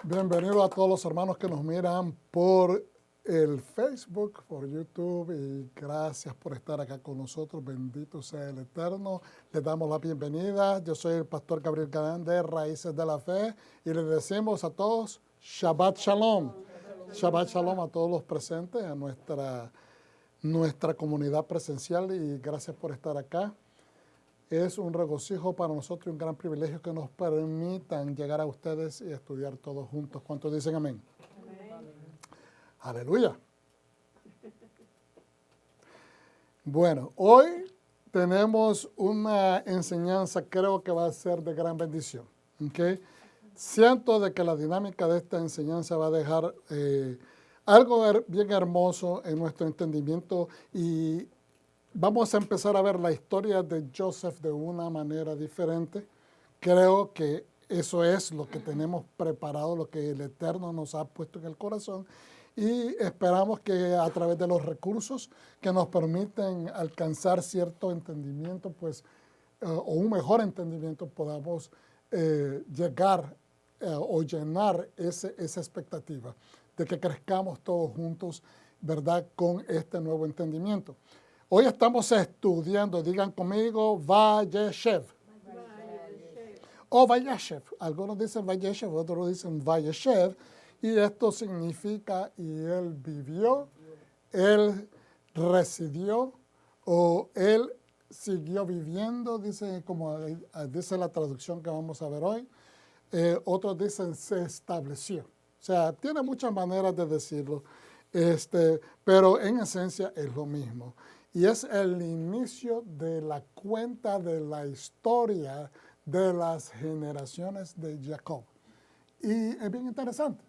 Bienvenido a todos los hermanos que nos miran por el Facebook, por YouTube, y gracias por estar acá con nosotros. Bendito sea el Eterno. Les damos la bienvenida. Yo soy el pastor Gabriel Galán de Raíces de la Fe y les decimos a todos Shabbat Shalom. Shabbat Shalom a todos los presentes, a nuestra comunidad presencial, y gracias por estar acá. Es un regocijo para nosotros y un gran privilegio que nos permitan llegar a ustedes y estudiar todos juntos. ¿Cuántos dicen amén? Amén. Aleluya. Bueno, hoy tenemos una enseñanza, creo que va a ser de gran bendición. ¿Okay? Siento de que la dinámica de esta enseñanza va a dejar algo bien hermoso en nuestro entendimiento, y vamos a empezar a ver la historia de Joseph de una manera diferente. Creo que eso es lo que tenemos preparado, lo que el Eterno nos ha puesto en el corazón, y esperamos que a través de los recursos que nos permiten alcanzar cierto entendimiento, pues, o un mejor entendimiento, podamos llegar o llenar esa expectativa de que crezcamos todos juntos, ¿verdad?, con este nuevo entendimiento. Hoy estamos estudiando, digan conmigo, Vayeshev. O Vayeshev. Algunos dicen Vayeshev, otros dicen Vayeshev. Y esto significa, y él vivió, él residió, o él siguió viviendo, dice, como dice la traducción que vamos a ver hoy. Otros dicen se estableció. O sea, tiene muchas maneras de decirlo, pero en esencia es lo mismo. Y es el inicio de la cuenta de la historia de las generaciones de Jacob. Y es bien interesante,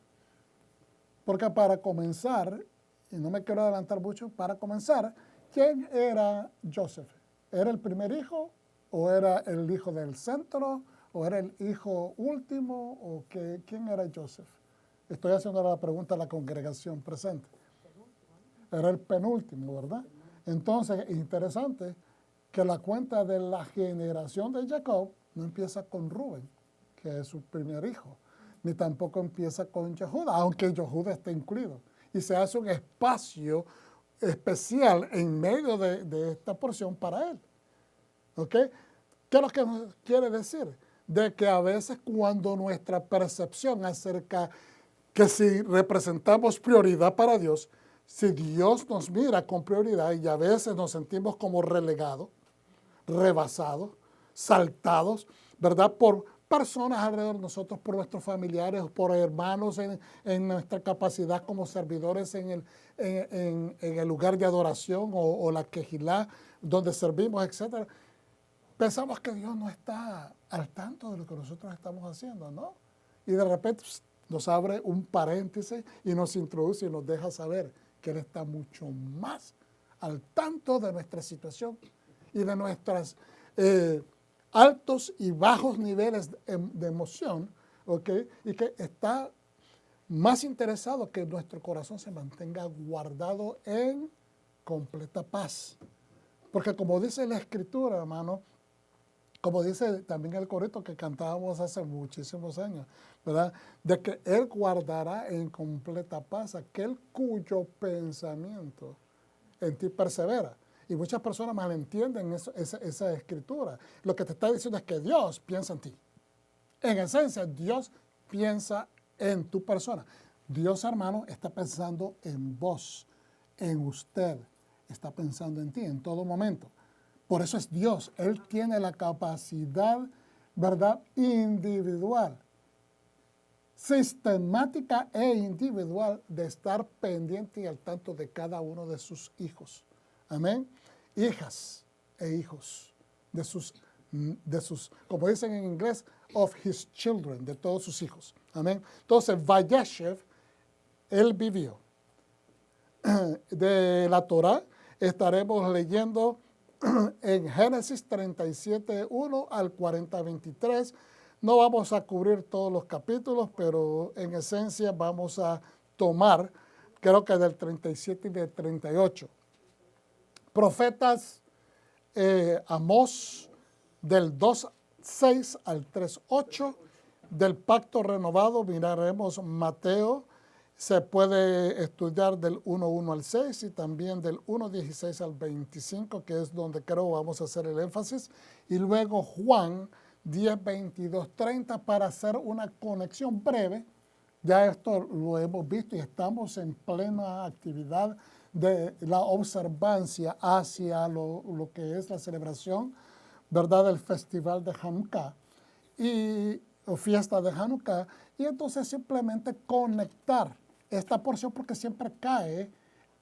porque para comenzar, y no me quiero adelantar mucho, para comenzar, ¿quién era Joseph? ¿Era el primer hijo? ¿O era el hijo del centro? ¿O era el hijo último? ¿O quién era Joseph? Estoy haciendo la pregunta a la congregación presente. Era el penúltimo, ¿verdad? Entonces, es interesante que la cuenta de la generación de Jacob no empieza con Rubén, que es su primer hijo, ni tampoco empieza con Yehuda, aunque Yehuda está incluido. Y se hace un espacio especial en medio de esta porción para él. ¿Ok? ¿Qué es lo que nos quiere decir? De que a veces cuando nuestra percepción acerca que si representamos prioridad para Dios, si Dios nos mira con prioridad, y a veces nos sentimos como relegados, rebasados, saltados, ¿verdad?, por personas alrededor de nosotros, por nuestros familiares, por hermanos en nuestra capacidad como servidores en el lugar de adoración o la quejilá donde servimos, etc. Pensamos que Dios no está al tanto de lo que nosotros estamos haciendo, ¿no? Y de repente nos abre un paréntesis y nos introduce y nos deja saber que Él está mucho más al tanto de nuestra situación y de nuestros altos y bajos niveles de emoción, ¿ok? Y que está más interesado que nuestro corazón se mantenga guardado en completa paz. Porque como dice la Escritura, hermano, como dice también el corito que cantábamos hace muchísimos años, ¿verdad?, de que Él guardará en completa paz aquel cuyo pensamiento en ti persevera. Y muchas personas malentienden esa escritura. Lo que te está diciendo es que Dios piensa en ti. En esencia, Dios piensa en tu persona. Dios, hermano, está pensando en vos, en usted. Está pensando en ti en todo momento. Por eso es Dios. Él tiene la capacidad, ¿verdad?, individual, sistemática e individual de estar pendiente y al tanto de cada uno de sus hijos. Amén. Hijas e hijos de sus, como dicen en inglés, of his children, de todos sus hijos. Amén. Entonces, Vayeshev, él vivió. De la Torah estaremos leyendo en Génesis 37, 1 al 40, 23. No vamos a cubrir todos los capítulos, pero en esencia vamos a tomar, creo que del 37 y del 38. Profetas, Amós, del 2:6 al 3:8, del pacto renovado, miraremos Mateo, se puede estudiar del 1.1 al 6 y también del 1.16 al 25, que es donde creo vamos a hacer el énfasis, y luego Juan 10, 22, 30 para hacer una conexión breve. Ya esto lo hemos visto y estamos en plena actividad de la observancia hacia lo que es la celebración, ¿verdad?, del festival de Hanukkah o fiesta de Hanukkah, y entonces simplemente conectar esta porción porque siempre cae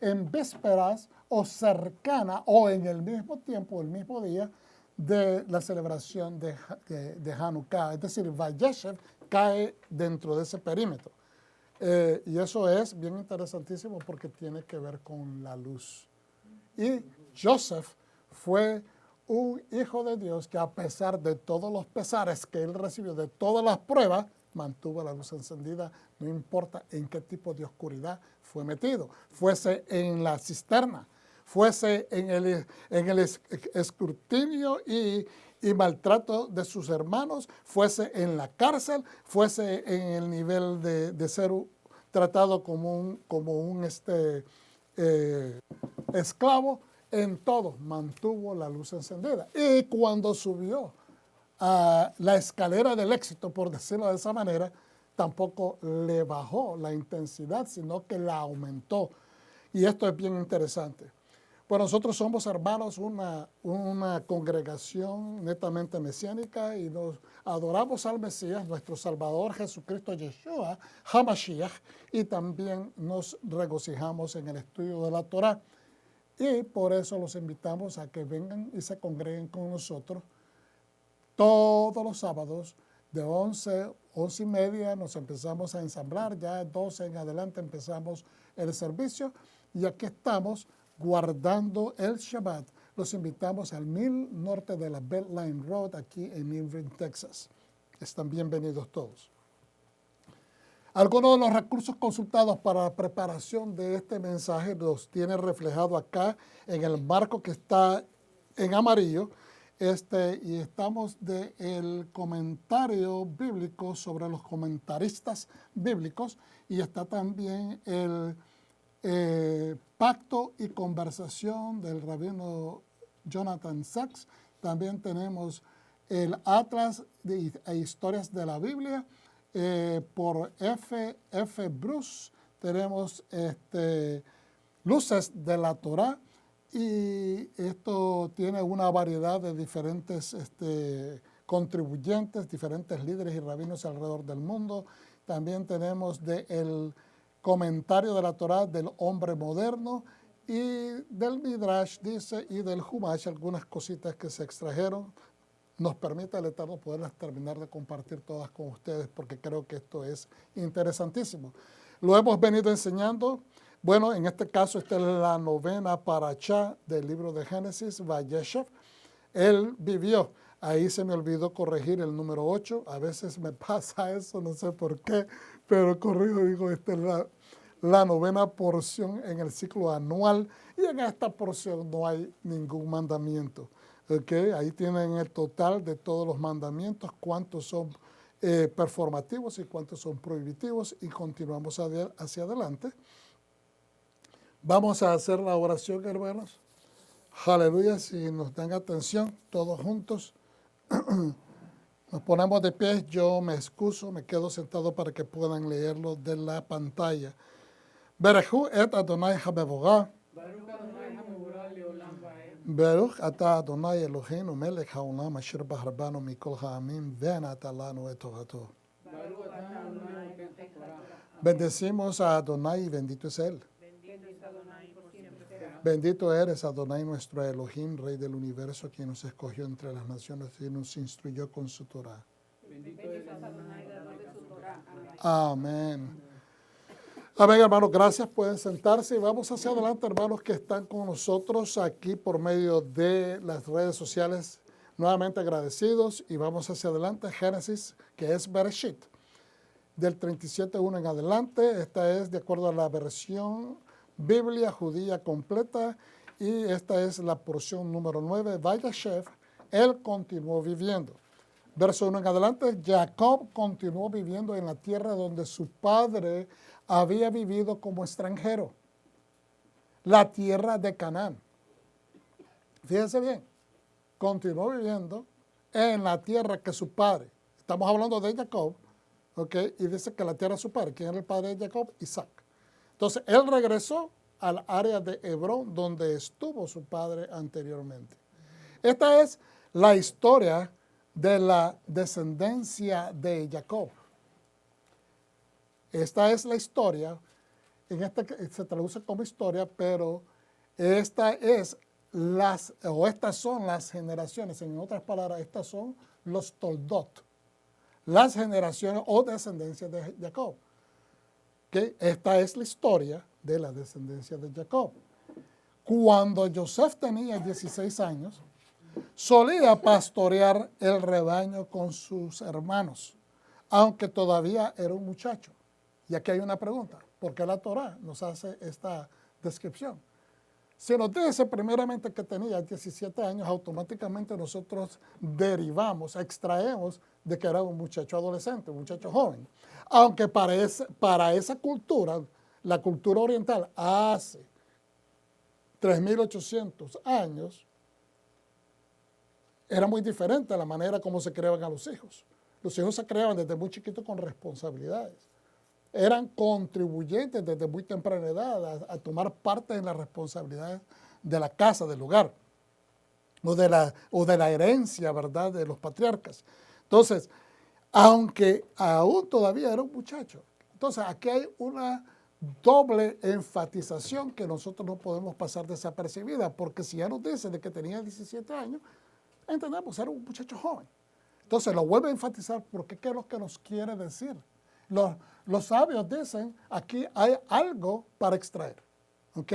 en vísperas o cercana o en el mismo tiempo, el mismo día de la celebración de Hanukkah. Es decir, Vayeshev cae dentro de ese perímetro. Y eso es bien interesantísimo porque tiene que ver con la luz. Y Joseph fue un hijo de Dios que a pesar de todos los pesares que él recibió, de todas las pruebas, mantuvo la luz encendida, no importa en qué tipo de oscuridad fue metido, fuese en la cisterna, fuese en el escrutinio y maltrato de sus hermanos, fuese en la cárcel, fuese en el nivel de ser tratado como un esclavo, en todo mantuvo la luz encendida. Y cuando subió a la escalera del éxito, por decirlo de esa manera, tampoco le bajó la intensidad, sino que la aumentó. Y esto es bien interesante. Pues nosotros somos, hermanos, una congregación netamente mesiánica y nos adoramos al Mesías, nuestro Salvador Jesucristo Yeshua, HaMashiach, y también nos regocijamos en el estudio de la Torah. Y por eso los invitamos a que vengan y se congreguen con nosotros todos los sábados de 11 y media nos empezamos a ensamblar, ya 12 en adelante empezamos el servicio y aquí estamos guardando el Shabbat. Los invitamos al 1000 norte de la Beltline Road aquí en Irving, Texas. Están bienvenidos todos. Algunos de los recursos consultados para la preparación de este mensaje los tiene reflejado acá en el marco que está en amarillo. Y estamos del comentario bíblico sobre los comentaristas bíblicos y está también el pacto y conversación del rabino Jonathan Sacks. También tenemos el Atlas e Historias de la Biblia por F. Bruce. Tenemos Luces de la Torá. Y esto tiene una variedad de diferentes contribuyentes, diferentes líderes y rabinos alrededor del mundo. También tenemos el comentario de la Torá del hombre moderno y del Midrash, dice, y del Humash, algunas cositas que se extrajeron. Nos permite el Eterno poderlas terminar de compartir todas con ustedes porque creo que esto es interesantísimo. Lo hemos venido enseñando. Bueno, en este caso, esta es la novena parashá del libro de Génesis, Vayeshev. Él vivió, ahí se me olvidó corregir el número 8, a veces me pasa eso, no sé por qué, pero corrijo, digo, esta es la novena porción en el ciclo anual y en esta porción no hay ningún mandamiento. ¿Okay? Ahí tienen el total de todos los mandamientos, cuántos son performativos y cuántos son prohibitivos y continuamos hacia adelante. Vamos a hacer la oración, hermanos. Aleluya, si nos dan atención, todos juntos. Nos ponemos de pie, yo me excuso, me quedo sentado para que puedan leerlo de la pantalla. Berechu et Adonai HaMevorah. Baruch ata Adonai Eloheinu melech haolam asher baharbanu mikol ha'amim ve'anata lanu et torato. Bendecimos a Adonai y bendito es Él. Bendito eres, Adonai, nuestro Elohim, Rey del universo, quien nos escogió entre las naciones y nos instruyó con su Torah. Amén. Amén, hermanos, gracias. Pueden sentarse y vamos hacia adelante, hermanos, que están con nosotros aquí por medio de las redes sociales. Nuevamente agradecidos y vamos hacia adelante. Génesis, que es Bereshit, del 37:1 en adelante. Esta es de acuerdo a la versión Biblia judía completa y esta es la porción número 9. Vayeshev, él continuó viviendo. verso 1 en adelante, Jacob continuó viviendo en la tierra donde su padre había vivido como extranjero, la tierra de Canaán. Fíjense bien, continuó viviendo en la tierra que su padre, estamos hablando de Jacob, ¿okay? Y dice que la tierra de su padre, ¿quién era el padre de Jacob? Isaac. Entonces, él regresó al área de Hebrón, donde estuvo su padre anteriormente. Esta es la historia de la descendencia de Jacob. Esta es la historia, se traduce como historia, pero estas son las generaciones, en otras palabras, estas son los toldot, las generaciones o descendencias de Jacob. ¿Okay? Esta es la historia de la descendencia de Jacob. Cuando Joseph tenía 16 años, solía pastorear el rebaño con sus hermanos, aunque todavía era un muchacho. Y aquí hay una pregunta, ¿por qué la Torá nos hace esta descripción? Si nos dice primeramente que tenía 17 años, automáticamente nosotros extraemos de que era un muchacho adolescente, un muchacho joven. Aunque para esa cultura, la cultura oriental, hace 3.800 años, era muy diferente a la manera como se creaban a los hijos. Los hijos se creaban desde muy chiquitos con responsabilidades. Eran contribuyentes desde muy temprana edad a tomar parte en las responsabilidades de la casa, del hogar, o de la herencia, ¿verdad?, de los patriarcas. Entonces, aunque aún todavía era un muchacho, entonces aquí hay una doble enfatización que nosotros no podemos pasar desapercibida, porque si ya nos dice de que tenía 17 años, entendemos, era un muchacho joven. Entonces lo vuelve a enfatizar porque ¿qué es lo que nos quiere decir? Los sabios dicen, aquí hay algo para extraer, ¿ok?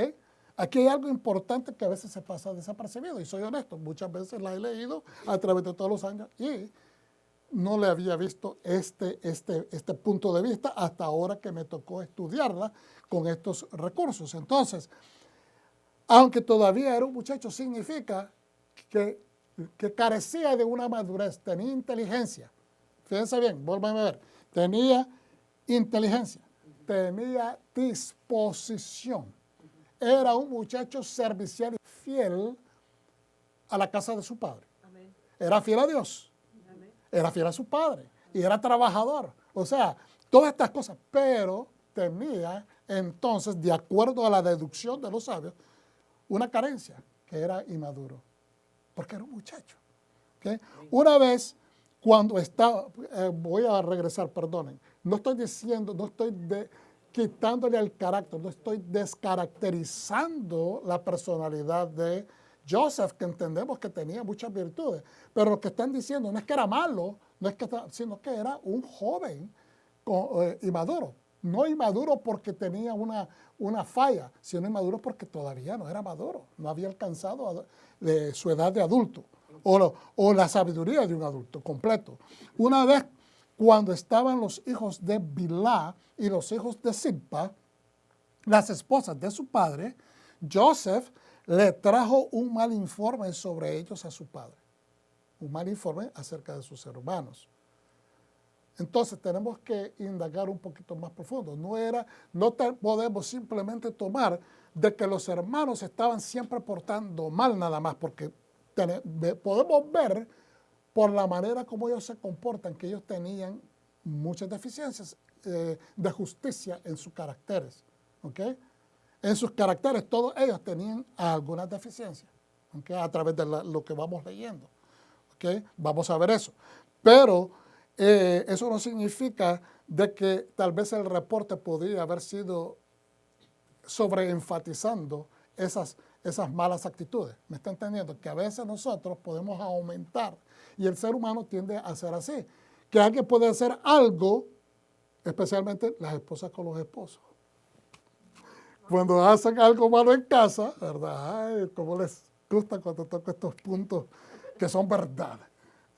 Aquí hay algo importante que a veces se pasa desapercibido, y soy honesto, muchas veces la he leído a través de todos los años y no le había visto este punto de vista hasta ahora que me tocó estudiarla con estos recursos. Entonces, aunque todavía era un muchacho, significa que carecía de una madurez, tenía inteligencia. Fíjense bien, vuelvan a ver, tenía inteligencia, tenía disposición. Era un muchacho servicial y fiel a la casa de su padre. Amén. Era fiel a Dios. Amén. Era fiel a su padre. Y era trabajador. O sea, todas estas cosas. Pero tenía entonces, de acuerdo a la deducción de los sabios, una carencia, que era inmaduro. Porque era un muchacho. ¿Okay? Una vez, cuando estaba, voy a regresar, perdonen, no estoy diciendo, no estoy quitándole el carácter, no estoy descaracterizando la personalidad de Joseph, que entendemos que tenía muchas virtudes, pero lo que están diciendo no es que era malo, sino que era un joven inmaduro. No inmaduro porque tenía una falla, sino inmaduro porque todavía no era maduro, no había alcanzado su edad de adulto o la sabiduría de un adulto completo. Una vez, cuando estaban los hijos de Bilhá y los hijos de Zilpa, las esposas de su padre, Joseph le trajo un mal informe sobre ellos a su padre, un mal informe acerca de sus hermanos. Entonces tenemos que indagar un poquito más profundo. No podemos simplemente tomar de que los hermanos estaban siempre portando mal nada más, porque podemos ver por la manera como ellos se comportan que ellos tenían muchas deficiencias de justicia en sus caracteres. ¿Okay? En sus caracteres todos ellos tenían algunas deficiencias, ¿okay? A través de lo que vamos leyendo. ¿Okay? Vamos a ver eso. Pero eso no significa de que tal vez el reporte podría haber sido sobreenfatizando esas malas actitudes. ¿Me está entendiendo? Que a veces nosotros podemos aumentar, y el ser humano tiende a ser así, que alguien puede hacer algo, especialmente las esposas con los esposos. Cuando hacen algo malo en casa, ¿verdad? Ay, cómo les gusta cuando toco estos puntos que son verdad.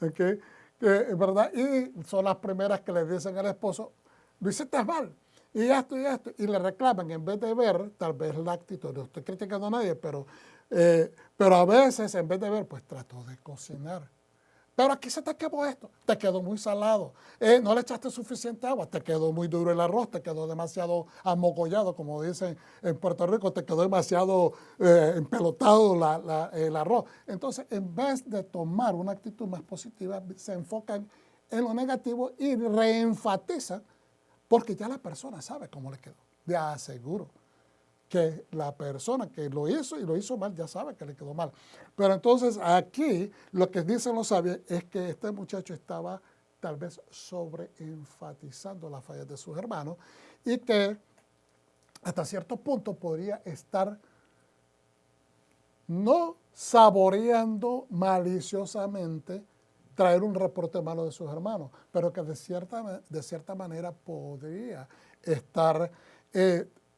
¿Okay? ¿Verdad? Y son las primeras que le dicen al esposo, lo hiciste mal, y esto, y le reclaman, en vez de ver, tal vez la actitud, no estoy criticando a nadie, pero a veces, en vez de ver, pues trato de cocinar, Pero aquí se te quemó esto, te quedó muy salado, no le echaste suficiente agua, te quedó muy duro el arroz, te quedó demasiado amogollado, como dicen en Puerto Rico, te quedó demasiado empelotado el arroz. Entonces, en vez de tomar una actitud más positiva, se enfocan en lo negativo y reenfatizan, porque ya la persona sabe cómo le quedó. De aseguro que la persona que lo hizo y lo hizo mal ya sabe que le quedó mal. Pero entonces aquí lo que dicen los sabios es que este muchacho estaba tal vez sobreenfatizando las fallas de sus hermanos y que hasta cierto punto podría estar no saboreando maliciosamente traer un reporte malo de sus hermanos, pero que de cierta manera podría estar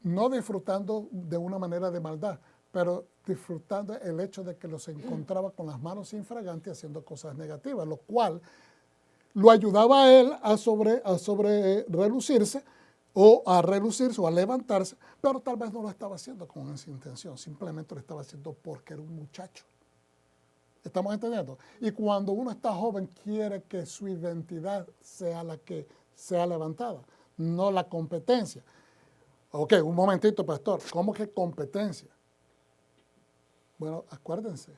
no disfrutando de una manera de maldad, pero disfrutando el hecho de que los encontraba con las manos infragantes haciendo cosas negativas, lo cual lo ayudaba a él a relucirse o a levantarse, pero tal vez no lo estaba haciendo con esa intención, simplemente lo estaba haciendo porque era un muchacho. ¿Estamos entendiendo? Y cuando uno está joven quiere que su identidad sea la que sea levantada, no la competencia. Ok, un momentito, pastor. ¿Cómo que competencia? Bueno, acuérdense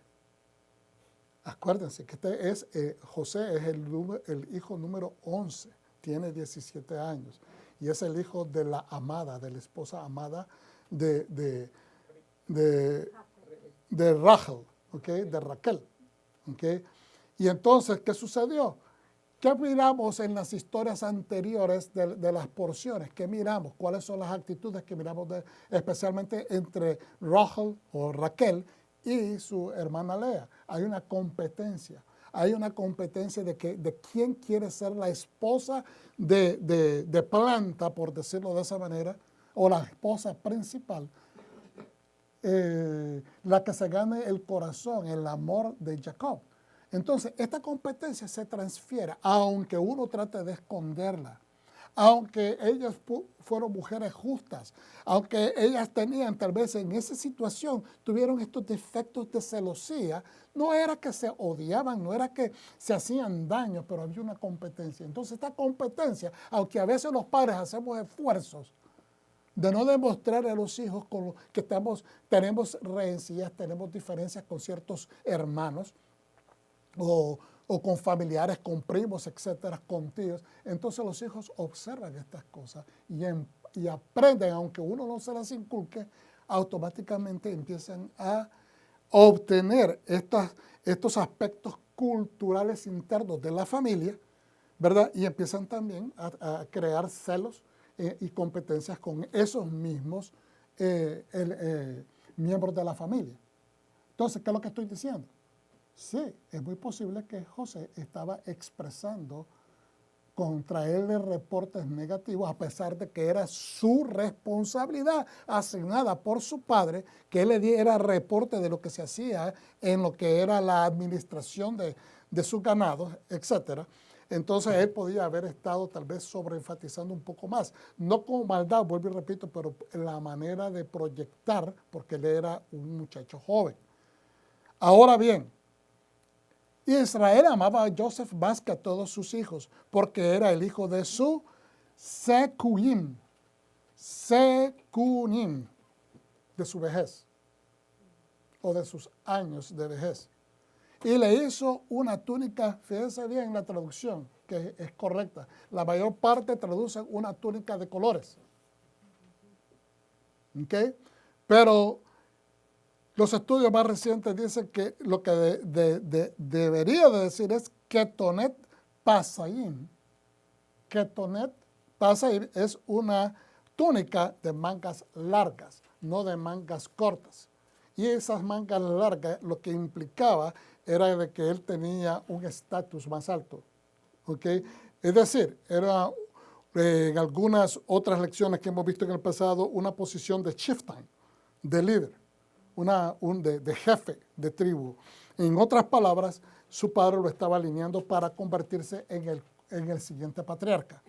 que José es el hijo número 11, tiene 17 años y es el hijo de la amada, de la esposa amada de Rachel, ¿okay? De Raquel. ¿Okay? Y entonces, ¿qué sucedió? ¿Qué miramos en las historias anteriores de las porciones? ¿Qué miramos? ¿Cuáles son las actitudes que miramos especialmente entre Rachel o Raquel y su hermana Lea? Hay una competencia. Hay una competencia de quién quiere ser la esposa de planta, por decirlo de esa manera, o la esposa principal, la que se gane el corazón, el amor de Jacob. Entonces, esta competencia se transfiere, aunque uno trate de esconderla, aunque ellas fueron mujeres justas, aunque ellas tenían tal vez en esa situación, tuvieron estos defectos de celosía, no era que se odiaban, no era que se hacían daño, pero había una competencia. Entonces, esta competencia, aunque a veces los padres hacemos esfuerzos de no demostrar a los hijos que tenemos rencillas, tenemos diferencias con ciertos hermanos, o con familiares, con primos, etcétera, con tíos. Entonces los hijos observan estas cosas y aprenden, aunque uno no se las inculque, automáticamente empiezan a obtener estos aspectos culturales internos de la familia, ¿verdad? Y empiezan también a crear celos y competencias con esos mismos miembros de la familia. Entonces, ¿qué es lo que estoy diciendo? Sí, es muy posible que José estaba expresando contra él reportes negativos, a pesar de que era su responsabilidad asignada por su padre, que él le diera reporte de lo que se hacía en lo que era la administración de sus ganados, etc. Entonces él podía haber estado tal vez sobreenfatizando un poco más, no con maldad, vuelvo y repito, pero la manera de proyectar, porque él era un muchacho joven. Ahora bien, Israel amaba a Joseph más que a todos sus hijos, porque era el hijo de su Sekuim, de su vejez, o de sus años de vejez. Y le hizo una túnica, fíjense bien la traducción, que es correcta. La mayor parte traduce una túnica de colores. ¿Okay? Pero los estudios más recientes dicen que lo que debería de decir es Ketonet Pasayim. Ketonet Pasayim es una túnica de mangas largas, no de mangas cortas. Y esas mangas largas lo que implicaba era de que él tenía un estatus más alto. ¿Okay? Es decir, era en algunas otras lecciones que hemos visto en el pasado una posición de chieftain, de líder. De jefe de tribu. En otras palabras, su padre lo estaba alineando para convertirse en el siguiente patriarca.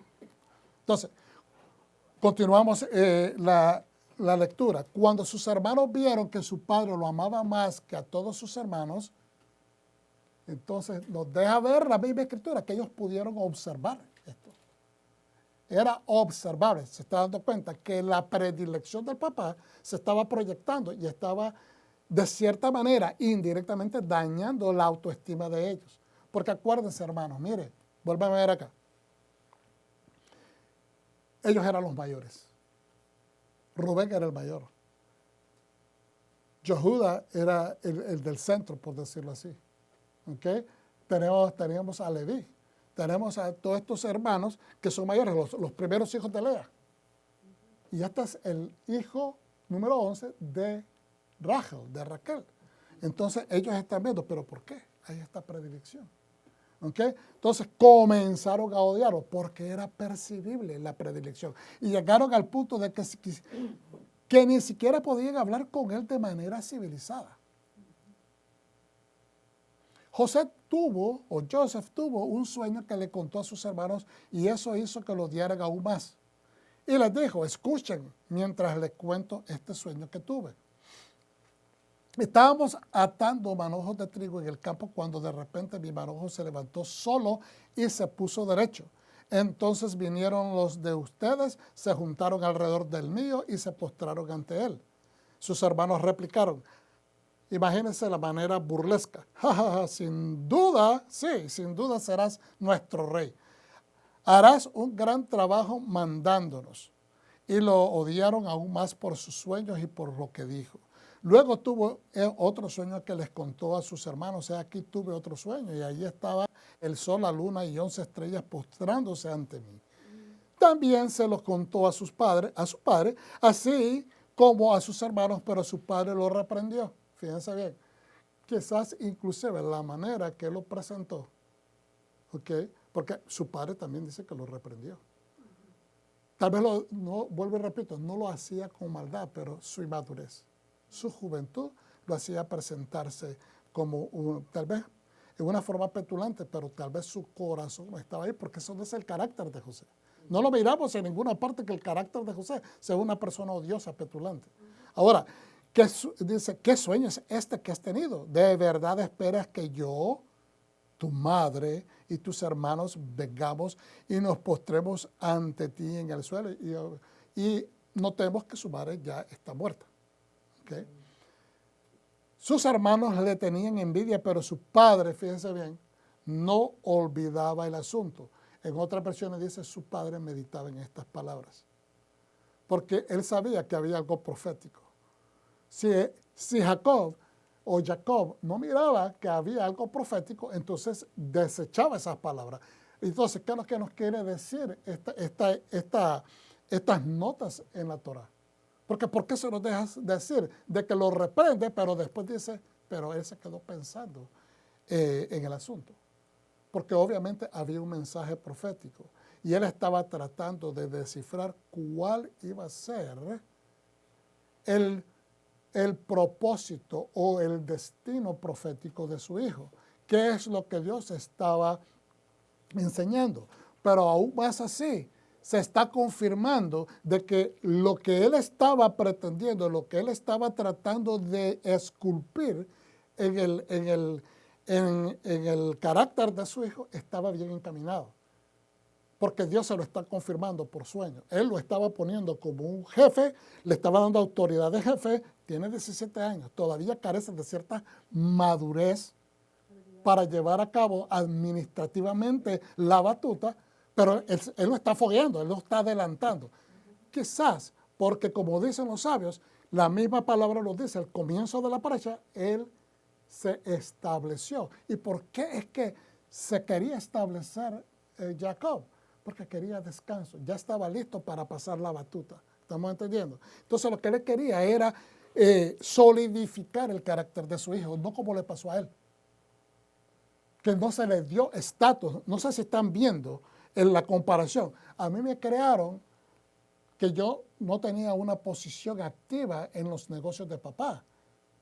Entonces, continuamos la lectura. Cuando sus hermanos vieron que su padre lo amaba más que a todos sus hermanos, Entonces nos deja ver la misma escritura que ellos pudieron observar esto. Era observable, se está dando cuenta que la predilección del papá se estaba proyectando y estaba de cierta manera indirectamente dañando la autoestima de ellos. Porque acuérdense, hermanos, mire, vuelvan a ver acá. Ellos eran los mayores. Rubén era el mayor. Yehuda era el del centro, por decirlo así. ¿Okay? Teníamos a Leví. Tenemos a todos estos hermanos que son mayores, los primeros hijos de Lea. Y este es el hijo número 11 de Raquel. Entonces ellos están viendo, ¿pero por qué? Hay esta predilección. ¿Okay? Entonces comenzaron a odiarlo porque era percibible la predilección. Y llegaron al punto de que ni siquiera podían hablar con él de manera civilizada. Joseph tuvo un sueño que le contó a sus hermanos y eso hizo que lo odiaran aún más. Y les dijo, escuchen mientras les cuento este sueño que tuve. Estábamos atando manojos de trigo en el campo cuando de repente mi manojo se levantó solo y se puso derecho. Entonces vinieron los de ustedes, se juntaron alrededor del mío y se postraron ante él. Sus hermanos replicaron, imagínense la manera burlesca. Ja, ja, ja, sin duda, sí, sin duda serás nuestro rey. Harás un gran trabajo mandándonos. Y lo odiaron aún más por sus sueños y por lo que dijo. Luego tuvo otro sueño que les contó a sus hermanos. O sea, aquí tuve otro sueño y allí estaba el sol, la luna y 11 estrellas postrándose ante mí. También se los contó a su padre, así como a sus hermanos, pero su padre lo reprendió. Fíjense bien, quizás inclusive la manera que lo presentó, ¿okay? Porque su padre también dice que lo reprendió. Tal vez, vuelvo y repito, no lo hacía con maldad, pero su inmadurez, su juventud lo hacía presentarse como, tal vez en una forma petulante, pero tal vez su corazón no estaba ahí, porque eso no es el carácter de José. No lo miramos en ninguna parte que el carácter de José sea una persona odiosa, petulante. Ahora, dice, ¿qué sueño es este que has tenido? ¿De verdad esperas que yo, tu madre y tus hermanos vengamos y nos postremos ante ti en el suelo? Y notemos que su madre ya está muerta. ¿Okay? Sus hermanos le tenían envidia, pero su padre, fíjense bien, no olvidaba el asunto. En otras versiones dice, su padre meditaba en estas palabras. Porque él sabía que había algo profético. Si Jacob no miraba que había algo profético, entonces desechaba esas palabras. Entonces, ¿qué es lo que nos quiere decir estas notas en la Torah? Porque ¿por qué se nos deja decir de que lo reprende, pero después dice, pero él se quedó pensando en el asunto? Porque obviamente había un mensaje profético y él estaba tratando de descifrar cuál iba a ser el propósito o el destino profético de su hijo. ¿Qué es lo que Dios estaba enseñando? Pero aún más así, se está confirmando de que lo que él estaba pretendiendo, lo que él estaba tratando de esculpir en el carácter de su hijo, estaba bien encaminado. Porque Dios se lo está confirmando por sueño. Él lo estaba poniendo como un jefe, le estaba dando autoridad de jefe, tiene 17 años, todavía carece de cierta madurez para llevar a cabo administrativamente la batuta, pero él lo está fogueando, él lo está adelantando. Quizás porque, como dicen los sabios, la misma palabra lo dice, al comienzo de la pareja, él se estableció. ¿Y por qué es que se quería establecer Jacob? Porque quería descanso, ya estaba listo para pasar la batuta. ¿Estamos entendiendo? Entonces lo que él quería era solidificar el carácter de su hijo, no como le pasó a él. Que no se le dio estatus. No sé si están viendo en la comparación. A mí me crearon que yo no tenía una posición activa en los negocios de papá.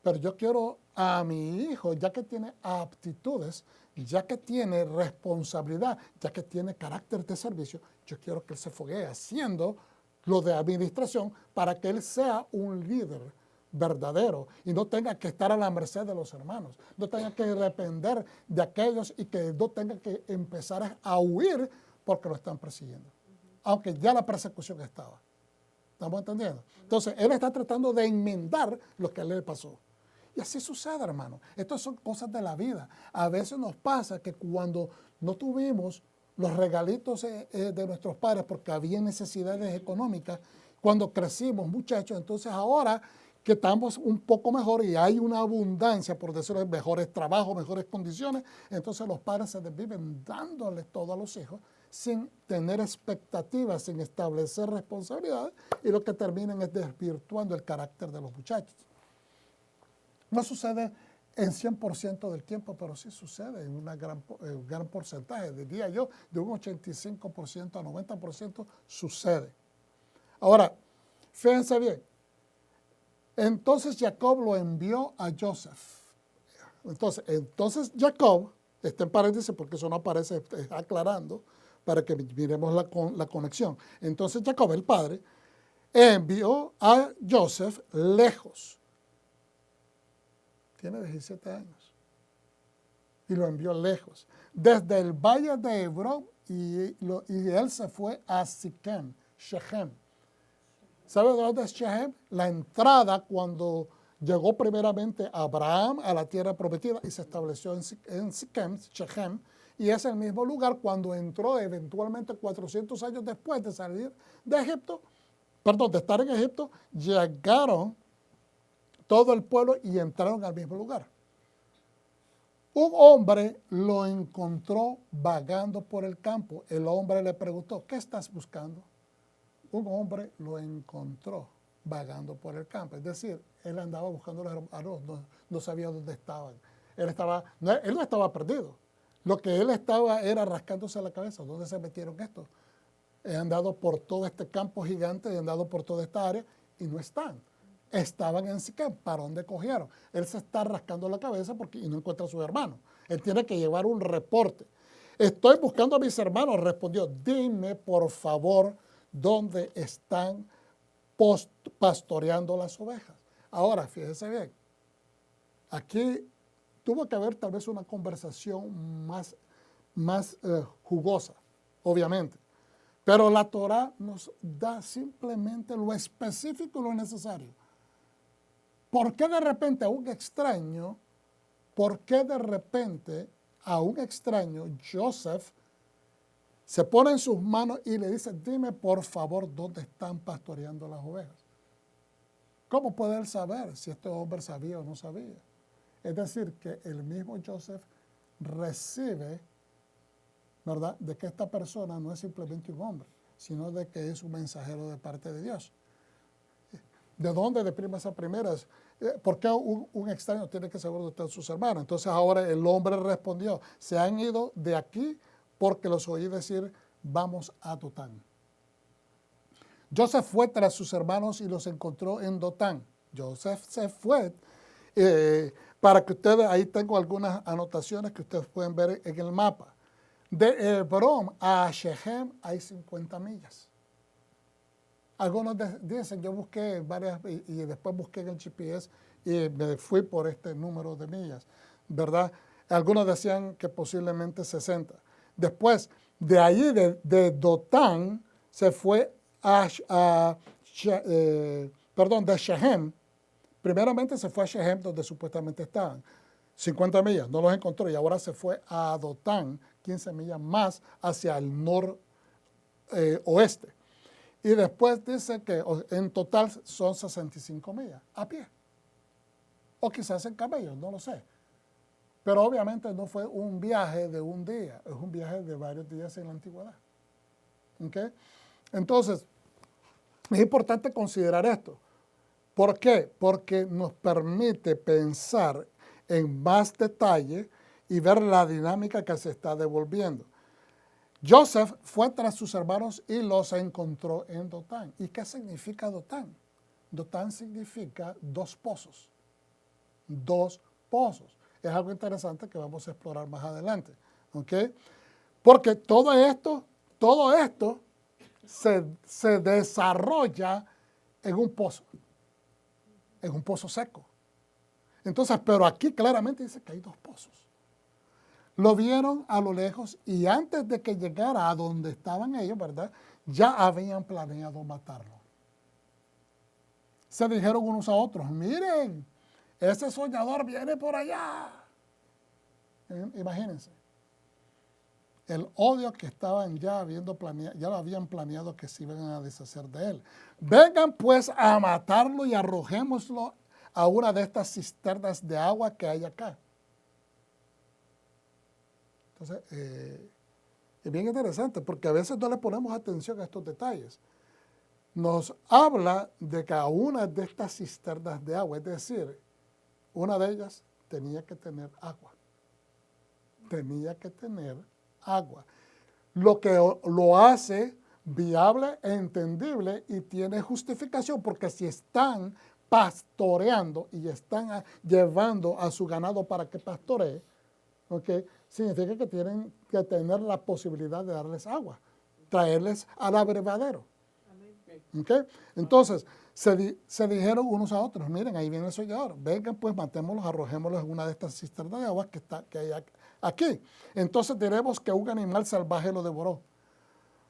Pero yo quiero a mi hijo, ya que tiene aptitudes, ya que tiene responsabilidad, ya que tiene carácter de servicio, yo quiero que él se foguee haciendo lo de administración para que él sea un líder verdadero y no tenga que estar a la merced de los hermanos, no tenga que depender de aquellos y que no tenga que empezar a huir porque lo están persiguiendo, aunque ya la persecución estaba. ¿Estamos entendiendo? Entonces, él está tratando de enmendar lo que le pasó. Y así sucede, hermano. Estas son cosas de la vida. A veces nos pasa que cuando no tuvimos los regalitos de nuestros padres porque había necesidades económicas, cuando crecimos, muchachos, entonces ahora que estamos un poco mejor y hay una abundancia, por decirlo, de mejores trabajos, mejores condiciones, entonces los padres se viven dándoles todo a los hijos sin tener expectativas, sin establecer responsabilidades, y lo que terminan es desvirtuando el carácter de los muchachos. No sucede en 100% del tiempo, pero sí sucede en un gran porcentaje. Diría yo, de un 85% a 90% sucede. Ahora, fíjense bien. Entonces Jacob lo envió a Joseph. Entonces Jacob, está en paréntesis porque eso no aparece, aclarando, para que miremos la conexión. Entonces Jacob, el padre, envió a Joseph lejos. Tiene 17 años. Y lo envió lejos. Desde el valle de Hebrón, y él se fue a Shechem. ¿Sabe de dónde es Shechem? La entrada cuando llegó primeramente Abraham a la tierra prometida y se estableció en Shechem, y es el mismo lugar cuando entró eventualmente 400 años después de salir de Egipto, de estar en Egipto, llegaron todo el pueblo y entraron al mismo lugar. Un hombre lo encontró vagando por el campo. El hombre le preguntó, ¿qué estás buscando? Un hombre lo encontró vagando por el campo. Es decir, él andaba buscando los hermanos, no sabía dónde estaban. Él no estaba perdido. Lo que él estaba era rascándose la cabeza. ¿Dónde se metieron estos? He andado por todo este campo gigante, he andado por toda esta área y no están. Estaban en Siquem. ¿Para dónde cogieron? Él se está rascando la cabeza y no encuentra a sus hermanos. Él tiene que llevar un reporte. Estoy buscando a mis hermanos, respondió. Dime, por favor, dónde están pastoreando las ovejas. Ahora, fíjese bien. Aquí tuvo que haber tal vez una conversación más jugosa, obviamente. Pero la Torah nos da simplemente lo específico y lo necesario. ¿Por qué de repente a un extraño, Joseph se pone en sus manos y le dice, dime por favor dónde están pastoreando las ovejas? ¿Cómo puede él saber si este hombre sabía o no sabía? Es decir, que el mismo Joseph recibe, ¿verdad?, de que esta persona no es simplemente un hombre, sino de que es un mensajero de parte de Dios. ¿De dónde de primas a primeras? ¿Por qué un extraño tiene que saber dónde están sus hermanos? Entonces ahora el hombre respondió, se han ido de aquí porque los oí decir, vamos a Dotán. Joseph fue tras sus hermanos y los encontró en Dotán. Joseph se fue, para que ustedes, ahí tengo algunas anotaciones que ustedes pueden ver en el mapa. De Hebrón a Shechem hay 50 millas. Algunos dicen, yo busqué varias y después busqué en el GPS y me fui por este número de millas, ¿verdad? Algunos decían que posiblemente 60. Después, de ahí, de Dotán, se fue de Shechem. Primeramente se fue a Shechem, donde supuestamente estaban. 50 millas, no los encontró, y ahora se fue a Dotán, 15 millas más hacia el noroeste. Y después dice que en total son 65 millas a pie. O quizás en camello, no lo sé. Pero obviamente no fue un viaje de un día, es un viaje de varios días en la antigüedad. ¿Okay? Entonces, es importante considerar esto. ¿Por qué? Porque nos permite pensar en más detalle y ver la dinámica que se está devolviendo. Joseph fue tras sus hermanos y los encontró en Dotán. ¿Y qué significa Dotán? Dotán significa dos pozos. Dos pozos. Es algo interesante que vamos a explorar más adelante. ¿Okay? Porque todo esto se desarrolla en un pozo. en un pozo seco. Entonces, pero aquí claramente dice que hay dos pozos. Lo vieron a lo lejos y antes de que llegara a donde estaban ellos, ¿verdad? Ya habían planeado matarlo. Se dijeron unos a otros, miren, ese soñador viene por allá. Imagínense. El odio que estaban ya lo habían planeado que se iban a deshacer de él. Vengan pues a matarlo y arrojémoslo a una de estas cisternas de agua que hay acá. Entonces, es bien interesante porque a veces no le ponemos atención a estos detalles. Nos habla de que a una de estas cisternas de agua, es decir, una de ellas tenía que tener agua. Tenía que tener agua. Lo que lo hace viable e entendible y tiene justificación, porque si están pastoreando y están llevando a su ganado para que pastoree, ¿okay? Significa que tienen que tener la posibilidad de darles agua, traerles al abrevadero. ¿Okay? Entonces, se dijeron unos a otros, miren, ahí viene el soñador, vengan pues, matémoslos, arrojémoslos en una de estas cisternas de agua que hay aquí. Entonces diremos que un animal salvaje lo devoró.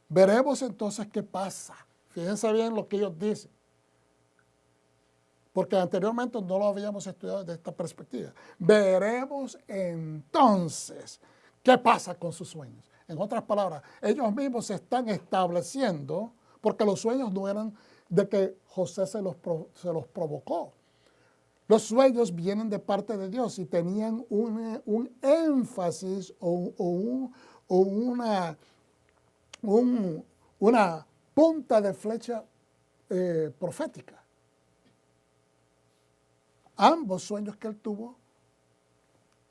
Veremos entonces qué pasa. Fíjense bien lo que ellos dicen. Porque anteriormente no lo habíamos estudiado desde esta perspectiva. Veremos entonces qué pasa con sus sueños. En otras palabras, ellos mismos se están estableciendo, porque los sueños no eran de que José se los provocó. Los sueños vienen de parte de Dios y tenían un énfasis o una punta de flecha profética. Ambos sueños que él tuvo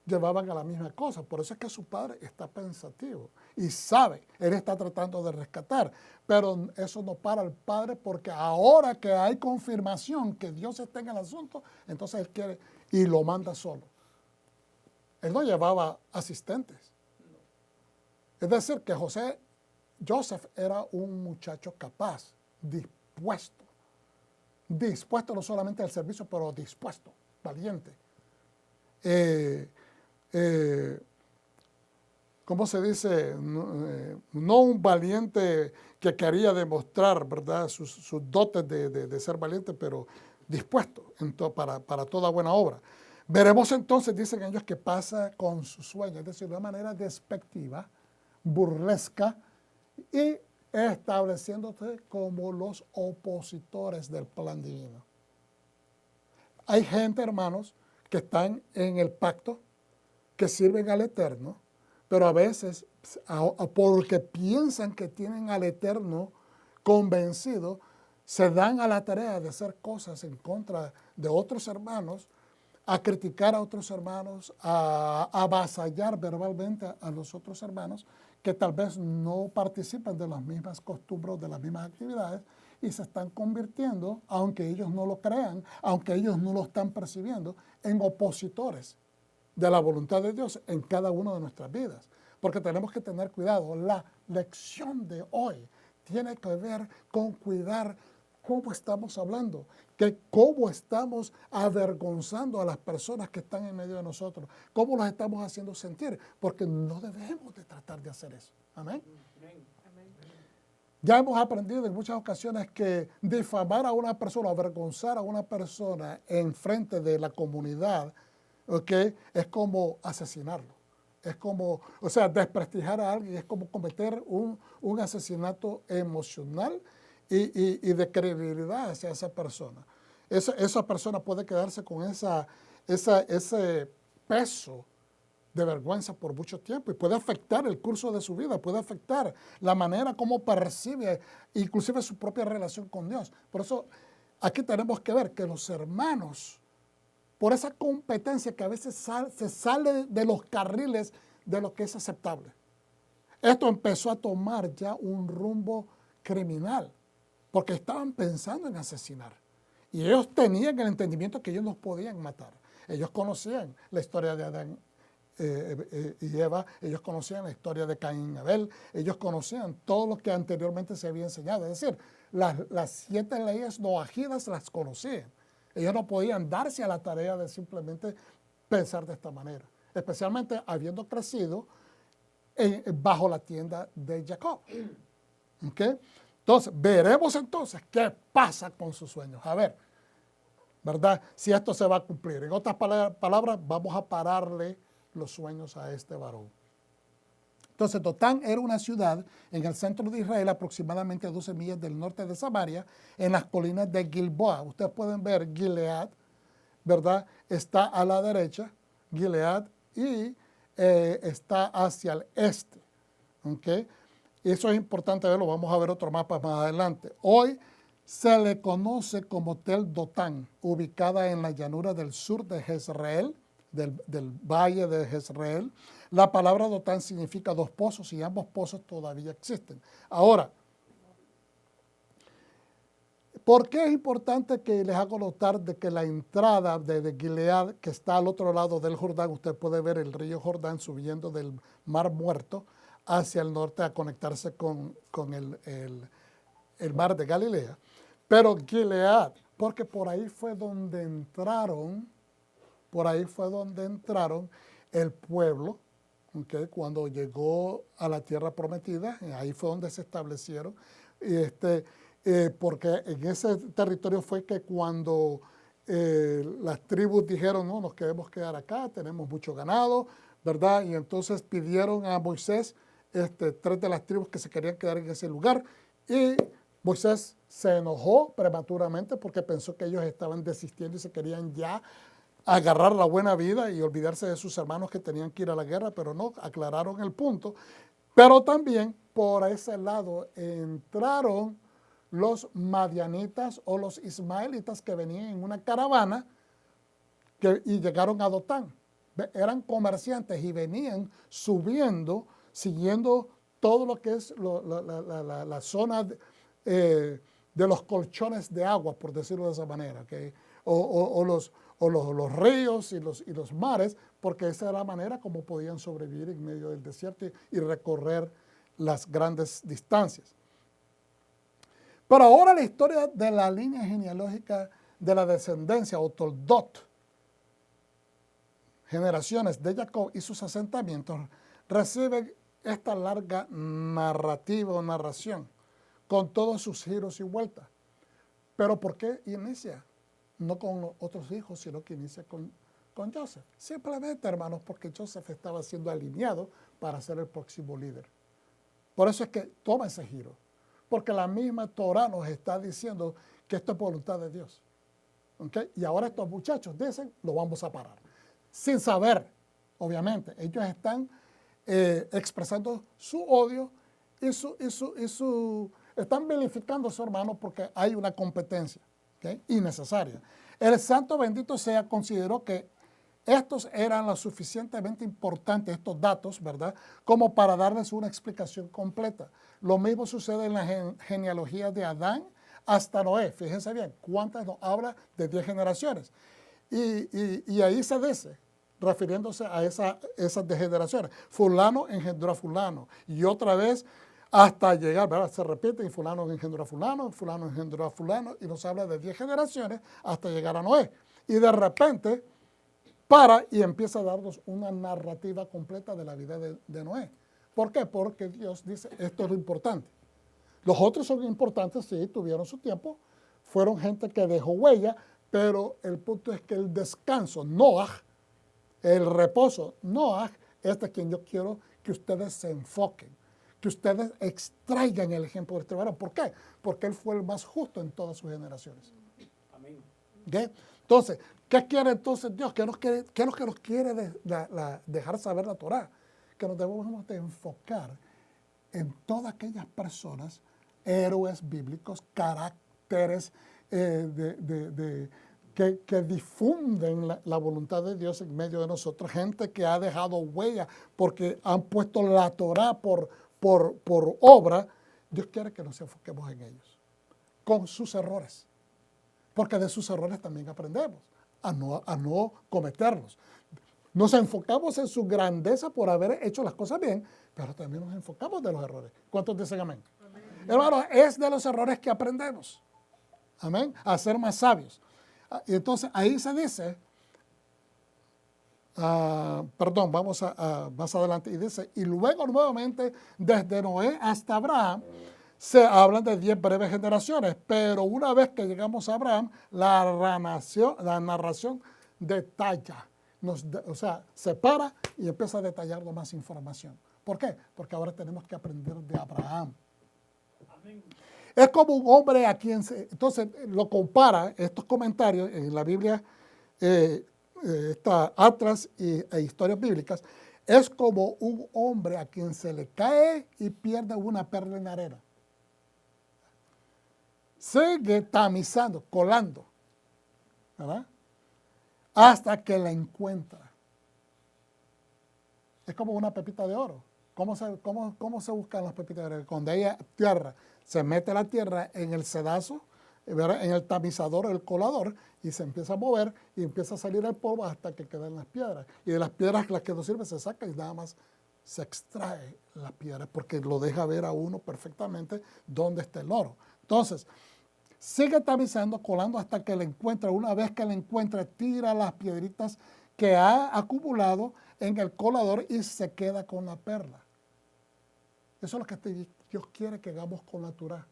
llevaban a la misma cosa. Por eso es que su padre está pensativo y sabe, él está tratando de rescatar. Pero eso no para al padre, porque ahora que hay confirmación que Dios está en el asunto, entonces él quiere y lo manda solo. Él no llevaba asistentes. Es decir, que Joseph era un muchacho capaz, dispuesto no solamente al servicio, pero dispuesto, valiente. ¿Cómo se dice? No un valiente que quería demostrar, ¿verdad?, sus dotes de ser valiente, pero dispuesto para toda buena obra. Veremos entonces, dicen ellos, qué pasa con su sueño, es decir, de una manera despectiva, burlesca, y estableciéndose como los opositores del plan divino. Hay gente, hermanos, que están en el pacto, que sirven al Eterno, pero a veces, porque piensan que tienen al Eterno convencido, se dan a la tarea de hacer cosas en contra de otros hermanos, a criticar a otros hermanos, a avasallar verbalmente a los otros hermanos que tal vez no participan de las mismas costumbres, de las mismas actividades, y se están convirtiendo, aunque ellos no lo crean, aunque ellos no lo están percibiendo, en opositores de la voluntad de Dios en cada una de nuestras vidas. Porque tenemos que tener cuidado. La lección de hoy tiene que ver con cuidar cómo estamos hablando, cómo estamos avergonzando a las personas que están en medio de nosotros, cómo las estamos haciendo sentir, porque no debemos de tratar de hacer eso. Amén. Ya hemos aprendido en muchas ocasiones que difamar a una persona, avergonzar a una persona en frente de la comunidad, ¿okay?, es como asesinarlo. Es como, desprestigiar a alguien, es como cometer un asesinato emocional y de credibilidad hacia esa persona. Esa persona puede quedarse con ese peso de vergüenza por mucho tiempo y puede afectar el curso de su vida, puede afectar la manera como percibe inclusive su propia relación con Dios. Por eso aquí tenemos que ver que los hermanos, por esa competencia que a veces se sale de los carriles de lo que es aceptable, esto empezó a tomar ya un rumbo criminal, porque estaban pensando en asesinar. Y ellos tenían el entendimiento que ellos no podían matar. Ellos conocían la historia de Adán y Eva, ellos conocían la historia de Caín y Abel, ellos conocían todo lo que anteriormente se había enseñado. Es decir, las 7 leyes noajidas las conocían. Ellos no podían darse a la tarea de simplemente pensar de esta manera, especialmente habiendo crecido bajo la tienda de Jacob. ¿Okay? Entonces, veremos entonces qué pasa con sus sueños. A ver, ¿verdad? Si esto se va a cumplir. En otras palabras, vamos a pararle los sueños a este varón. Entonces, Dotán era una ciudad en el centro de Israel, aproximadamente a 12 millas del norte de Samaria, en las colinas de Gilboa. Ustedes pueden ver Gilead, ¿verdad? Está a la derecha, Gilead, y está hacia el este. ¿Okay? Eso es importante verlo, vamos a ver otro mapa más adelante. Hoy se le conoce como Tel Dotán, ubicada en la llanura del sur de Jezreel, del valle de Jezreel. La palabra Dotán significa dos pozos y ambos pozos todavía existen. Ahora, ¿por qué es importante que les hago notar de que la entrada de Gilead, que está al otro lado del Jordán, usted puede ver el río Jordán subiendo del Mar Muerto hacia el norte a conectarse con el mar de Galilea? Pero Gilead, porque por ahí fue donde entraron el pueblo, ¿okay? Cuando llegó a la tierra prometida, ahí fue donde se establecieron, porque en ese territorio fue que cuando las tribus dijeron, no, nos queremos quedar acá, tenemos mucho ganado, ¿verdad? Y entonces pidieron a Moisés, 3 de las tribus que se querían quedar en ese lugar, y Moisés se enojó prematuramente porque pensó que ellos estaban desistiendo y se querían ya agarrar la buena vida y olvidarse de sus hermanos que tenían que ir a la guerra, pero no, aclararon el punto. Pero también por ese lado entraron los madianitas o los ismaelitas que venían en una caravana y llegaron a Dotán. Eran comerciantes y venían subiendo, siguiendo todo lo que es la zona de los colchones de agua, por decirlo de esa manera, ¿okay? o los ríos y los mares, porque esa era la manera como podían sobrevivir en medio del desierto y recorrer las grandes distancias. Pero ahora la historia de la línea genealógica de la descendencia, o Toldot, generaciones de Jacob y sus asentamientos, recibe esta larga narrativa o narración con todos sus giros y vueltas. ¿Pero por qué inicia? No con los otros hijos, sino que inicia con Joseph. Simplemente, hermanos, porque Joseph estaba siendo alineado para ser el próximo líder. Por eso es que toma ese giro. Porque la misma Torah nos está diciendo que esto es voluntad de Dios. ¿Okay? Y ahora estos muchachos dicen, lo vamos a parar. Sin saber, obviamente, ellos están expresando su odio y están vilificando a su hermano porque hay una competencia, ¿okay? Innecesaria. El santo bendito sea consideró que estos eran lo suficientemente importantes, estos datos, ¿verdad?, como para darles una explicación completa. Lo mismo sucede en la genealogía de Adán hasta Noé. Fíjense bien, ¿cuántas nos habla de 10 generaciones? Y ahí se dice, refiriéndose a esas generaciones, fulano engendró a fulano, y otra vez hasta llegar, ¿verdad? Se repite, y fulano engendró a fulano engendró a fulano, y nos habla de 10 generaciones hasta llegar a Noé. Y de repente para y empieza a darnos una narrativa completa de la vida de Noé. ¿Por qué? Porque Dios dice, esto es lo importante. Los otros son importantes, sí, tuvieron su tiempo, fueron gente que dejó huella, pero el punto es que el descanso, Noah, el reposo, Noah, es de quien yo quiero que ustedes se enfoquen, que ustedes extraigan el ejemplo de este varón. ¿Por qué? Porque él fue el más justo en todas sus generaciones. Amén. ¿Okay? Entonces, ¿qué quiere entonces Dios? ¿Qué es lo que nos quiere dejar saber la Torah? Que nos debemos de enfocar en todas aquellas personas, héroes bíblicos, caracteres que difunden la voluntad de Dios en medio de nosotros, gente que ha dejado huella porque han puesto la Torah por obra. Dios quiere que nos enfoquemos en ellos, con sus errores, porque de sus errores también aprendemos a no cometerlos. Nos enfocamos en su grandeza por haber hecho las cosas bien, pero también nos enfocamos de los errores. ¿Cuántos dicen amén? Amén. Hermanos, es de los errores que aprendemos. Amén. A ser más sabios. Y entonces ahí se dice, perdón, vamos a más adelante, y dice, y luego nuevamente desde Noé hasta Abraham, se hablan de 10 breves generaciones, pero una vez que llegamos a Abraham, la narración detalla, o sea, separa y empieza a detallarnos más información. ¿Por qué? Porque ahora tenemos que aprender de Abraham. Amén. Es como un hombre a quien entonces lo compara, estos comentarios en la Biblia, está Atlas e historias bíblicas, es como un hombre a quien se le cae y pierde una perla en la arena. Sigue tamizando, colando, ¿verdad? Hasta que la encuentra. Es como una pepita de oro. ¿Cómo se buscan las pepitas de oro? Cuando hay tierra, se mete la tierra en el sedazo, ¿verdad? En el tamizador, el colador, y se empieza a mover y empieza a salir el polvo hasta que quedan las piedras. Y de las piedras, las que no sirven, se saca y nada más se extrae las piedras porque lo deja ver a uno perfectamente dónde está el oro. Entonces, sigue tamizando, colando hasta que la encuentra. Una vez que la encuentra, tira las piedritas que ha acumulado en el colador y se queda con la perla. Eso es lo que Dios quiere que hagamos con la Torá.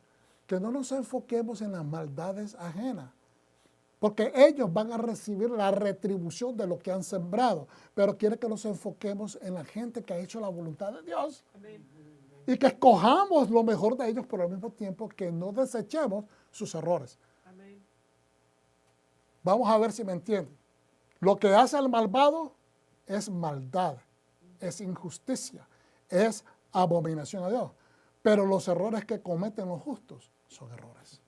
Que no nos enfoquemos en las maldades ajenas. Porque ellos van a recibir la retribución de lo que han sembrado. Pero quiere que nos enfoquemos en la gente que ha hecho la voluntad de Dios. Amén. Y que escojamos lo mejor de ellos, pero al mismo tiempo que no desechemos sus errores. Amén. Vamos a ver si me entienden. Lo que hace el malvado es maldad, es injusticia, es abominación a Dios. Pero los errores que cometen los justos son errores.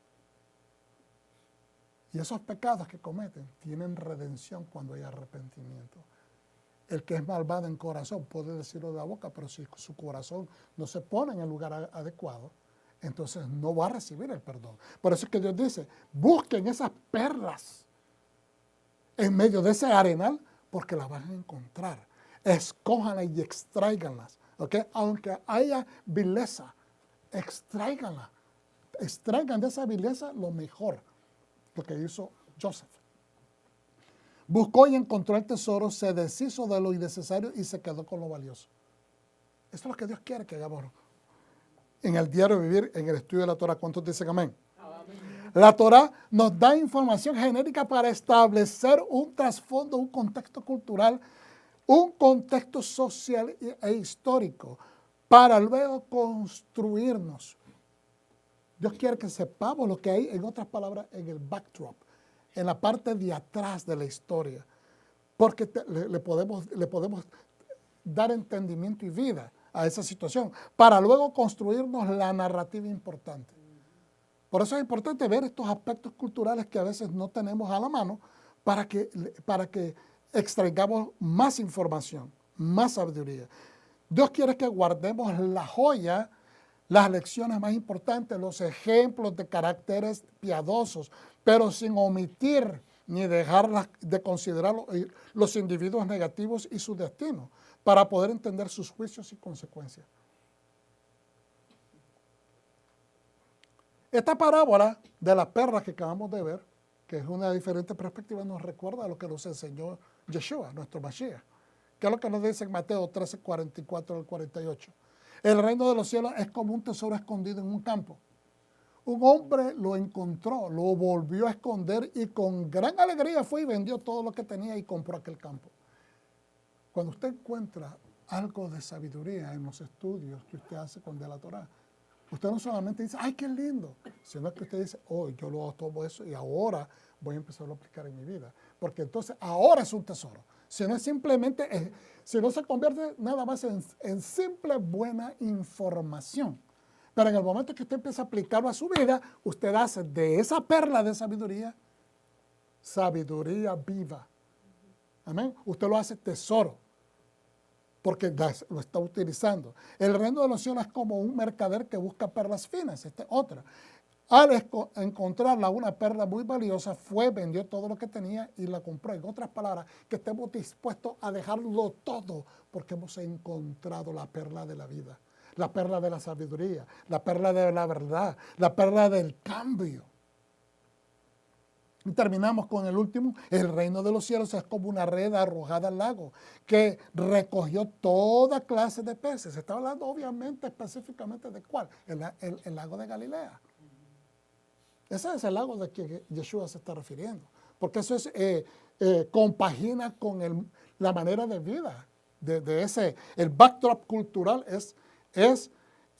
Y esos pecados que cometen tienen redención cuando hay arrepentimiento. El que es malvado en corazón puede decirlo de la boca, pero si su corazón no se pone en el lugar adecuado, entonces no va a recibir el perdón. Por eso es que Dios dice, busquen esas perlas en medio de ese arenal, porque las van a encontrar. Escójanlas y extráiganlas. ¿Okay? Aunque haya vileza, extráiganla. Extraigan de esa vileza lo mejor, lo que hizo Joseph. Buscó y encontró el tesoro, se deshizo de lo innecesario y se quedó con lo valioso. Esto es lo que Dios quiere que hagamos en el diario vivir, en el estudio de la Torah. ¿Cuántos dicen amén? Amén. La Torah nos da información genérica para establecer un trasfondo, un contexto cultural, un contexto social e histórico, para luego construirnos. Dios quiere que sepamos lo que hay, en otras palabras, en el backdrop, en la parte de atrás de la historia, porque le podemos dar entendimiento y vida a esa situación, para luego construirnos la narrativa importante. Por eso es importante ver estos aspectos culturales que a veces no tenemos a la mano, para que extraigamos más información, más sabiduría. Dios quiere que guardemos la joya, las lecciones más importantes, los ejemplos de caracteres piadosos, pero sin omitir ni dejar de considerar los individuos negativos y su destino, para poder entender sus juicios y consecuencias. Esta parábola de las perlas que acabamos de ver, que es una diferente perspectiva, nos recuerda a lo que nos enseñó Yeshua, nuestro Mashiach, que es lo que nos dice en Mateo 13, 44 al 48. El reino de los cielos es como un tesoro escondido en un campo. Un hombre lo encontró, lo volvió a esconder y con gran alegría fue y vendió todo lo que tenía y compró aquel campo. Cuando usted encuentra algo de sabiduría en los estudios que usted hace con de la Torah, usted no solamente dice, ¡ay, qué lindo!, sino que usted dice, oh, yo lo tomo eso y ahora voy a empezar a aplicar en mi vida. Porque entonces ahora es un tesoro. Si no es simplemente, si no se convierte nada más en simple buena información. Pero en el momento que usted empieza a aplicarlo a su vida, usted hace de esa perla de sabiduría, sabiduría viva. Amén. Usted lo hace tesoro, porque lo está utilizando. El reino de los cielos es como un mercader que busca perlas finas. Esta es otra. Al encontrarla, una perla muy valiosa, vendió todo lo que tenía y la compró. En otras palabras, que estemos dispuestos a dejarlo todo porque hemos encontrado la perla de la vida, la perla de la sabiduría, la perla de la verdad, la perla del cambio. Y terminamos con el último. El reino de los cielos es como una red arrojada al lago que recogió toda clase de peces. Se está hablando obviamente específicamente de cuál, el lago de Galilea. Ese es el lago de que Yeshua se está refiriendo. Porque eso es, compagina con la manera de vida de ese. El backdrop cultural es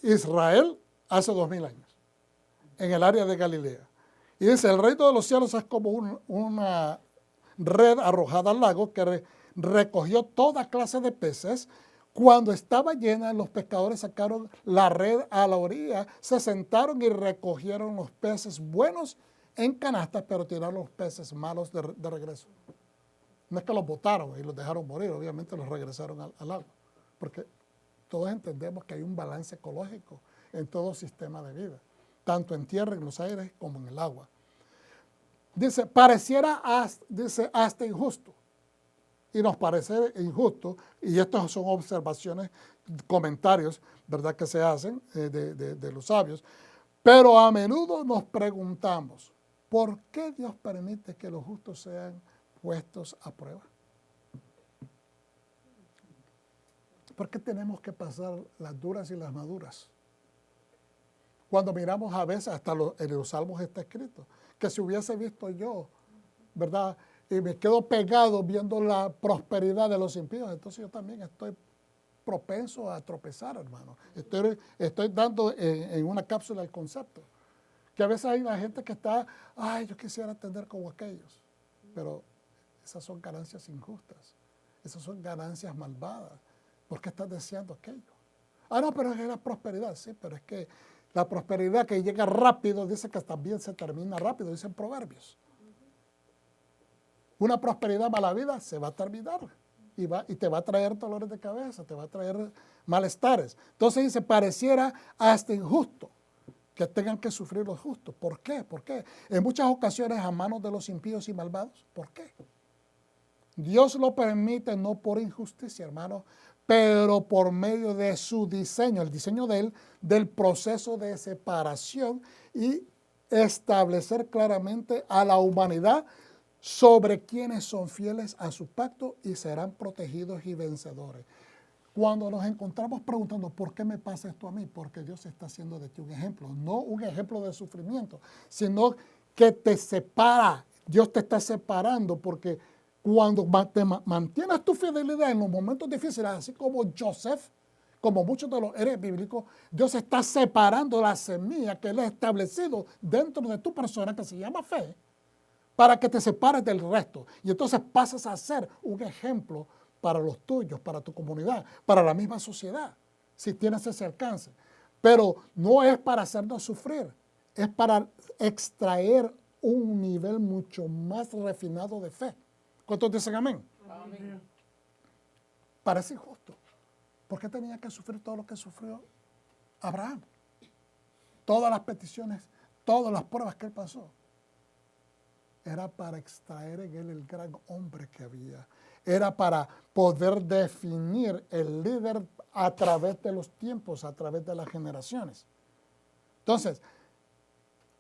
Israel hace 2000 años, en el área de Galilea. Y dice, el reino de los cielos es como una red arrojada al lago que recogió toda clase de peces. Cuando estaba llena, los pescadores sacaron la red a la orilla, se sentaron y recogieron los peces buenos en canastas, pero tiraron los peces malos de regreso. No es que los botaron y los dejaron morir, obviamente los regresaron al lago, porque todos entendemos que hay un balance ecológico en todo sistema de vida, tanto en tierra, en los aires, como en el agua. Dice, pareciera hasta injusto. Y nos parece injusto, y estas son observaciones, comentarios, ¿verdad?, que se hacen de los sabios. Pero a menudo nos preguntamos, ¿por qué Dios permite que los justos sean puestos a prueba? ¿Por qué tenemos que pasar las duras y las maduras? Cuando miramos a veces, hasta en los salmos está escrito, que si hubiese visto yo, ¿verdad?, y me quedo pegado viendo la prosperidad de los impíos, entonces yo también estoy propenso a tropezar, hermano. Estoy dando en una cápsula el concepto. Que a veces hay una gente que está, ay, yo quisiera tener como aquellos. Pero esas son ganancias injustas. Esas son ganancias malvadas. ¿Por qué estás deseando aquello? Ah, no, pero es la prosperidad. Sí, pero es que la prosperidad que llega rápido, dice que también se termina rápido, dicen Proverbios. Una prosperidad mala vida se va a terminar y te va a traer dolores de cabeza, te va a traer malestares. Entonces dice, pareciera hasta injusto que tengan que sufrir los justos. ¿Por qué? ¿Por qué? En muchas ocasiones a manos de los impíos y malvados. ¿Por qué? Dios lo permite no por injusticia, hermano, pero por medio de su diseño, el diseño de él, del proceso de separación y establecer claramente a la humanidad sobre quienes son fieles a su pacto y serán protegidos y vencedores. Cuando nos encontramos preguntando, ¿por qué me pasa esto a mí? Porque Dios está haciendo de ti un ejemplo, no un ejemplo de sufrimiento, sino que te separa. Dios te está separando porque cuando te mantienes tu fidelidad en los momentos difíciles, así como Joseph, como muchos de los héroes bíblicos, Dios está separando la semilla que Él ha establecido dentro de tu persona, que se llama fe, para que te separes del resto. Y entonces pasas a ser un ejemplo para los tuyos, para tu comunidad, para la misma sociedad, si tienes ese alcance. Pero no es para hacernos sufrir, es para extraer un nivel mucho más refinado de fe. ¿Cuántos dicen amén? Amén. Parece injusto. ¿Por qué tenía que sufrir todo lo que sufrió Abraham? Todas las peticiones, todas las pruebas que él pasó. Era para extraer en él el gran hombre que había. Era para poder definir el líder a través de los tiempos, a través de las generaciones. Entonces,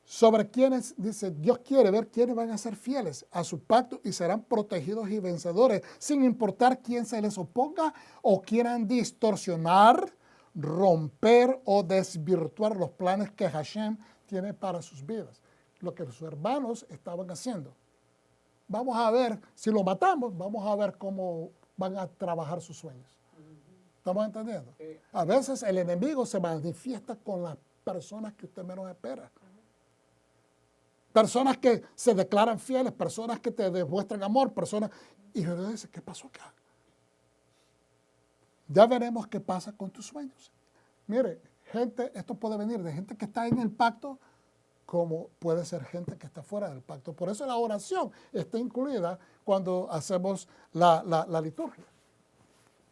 sobre quienes, dice, Dios quiere ver quiénes van a ser fieles a su pacto y serán protegidos y vencedores, sin importar quién se les oponga o quieran distorsionar, romper o desvirtuar los planes que Hashem tiene para sus vidas. Lo que sus hermanos estaban haciendo. Vamos a ver, si lo matamos, vamos a ver cómo van a trabajar sus sueños. ¿Estamos entendiendo? A veces el enemigo se manifiesta con las personas que usted menos espera. Personas que se declaran fieles, personas que te demuestran amor, personas... Y Dios dice, ¿qué pasó acá? Ya veremos qué pasa con tus sueños. Mire, gente, esto puede venir de gente que está en el pacto, como puede ser gente que está fuera del pacto. Por eso la oración está incluida cuando hacemos la liturgia.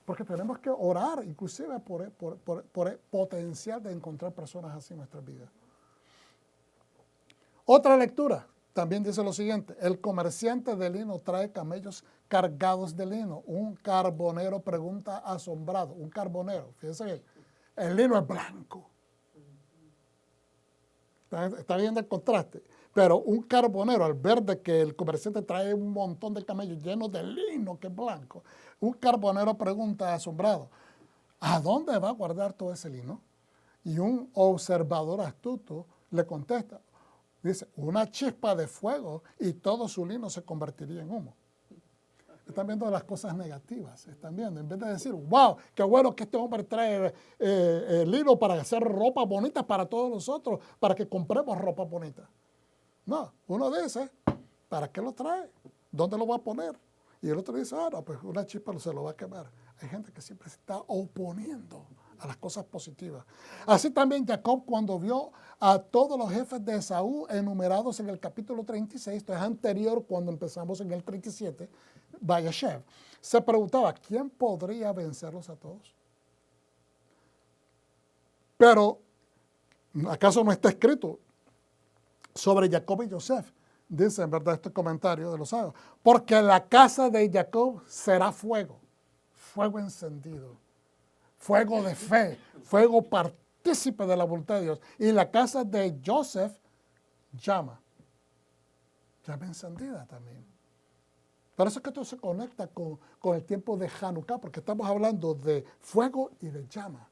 Porque tenemos que orar inclusive por el potencial de encontrar personas así en nuestras vidas. Otra lectura también dice lo siguiente: el comerciante de lino trae camellos cargados de lino. Un carbonero pregunta asombrado. Un carbonero, fíjense bien, el lino es blanco. ¿Está viendo el contraste? Pero un carbonero, al ver de que el comerciante trae un montón de camellos llenos de lino que es blanco, un carbonero pregunta asombrado, ¿a dónde va a guardar todo ese lino? Y un observador astuto le contesta, dice, una chispa de fuego y todo su lino se convertiría en humo. Están viendo las cosas negativas, están viendo, en vez de decir, wow, qué bueno que este hombre trae lino para hacer ropa bonita para todos nosotros, para que compremos ropa bonita. No, uno dice, ¿para qué lo trae? ¿Dónde lo va a poner? Y el otro dice, no, pues una chispa se lo va a quemar. Hay gente que siempre se está oponiendo a las cosas positivas. Así también Jacob, cuando vio a todos los jefes de Esaú enumerados en el capítulo 36, esto es anterior cuando empezamos en el 37, Vayeshev, se preguntaba, ¿quién podría vencerlos a todos? Pero, ¿acaso no está escrito sobre Jacob y Joseph? Dice en verdad este comentario de los sabios, porque la casa de Jacob será fuego, fuego encendido, fuego de fe, fuego partícipe de la voluntad de Dios. Y la casa de Joseph, llama encendida también. Por eso es que esto se conecta con el tiempo de Hanukkah, porque estamos hablando de fuego y de llama.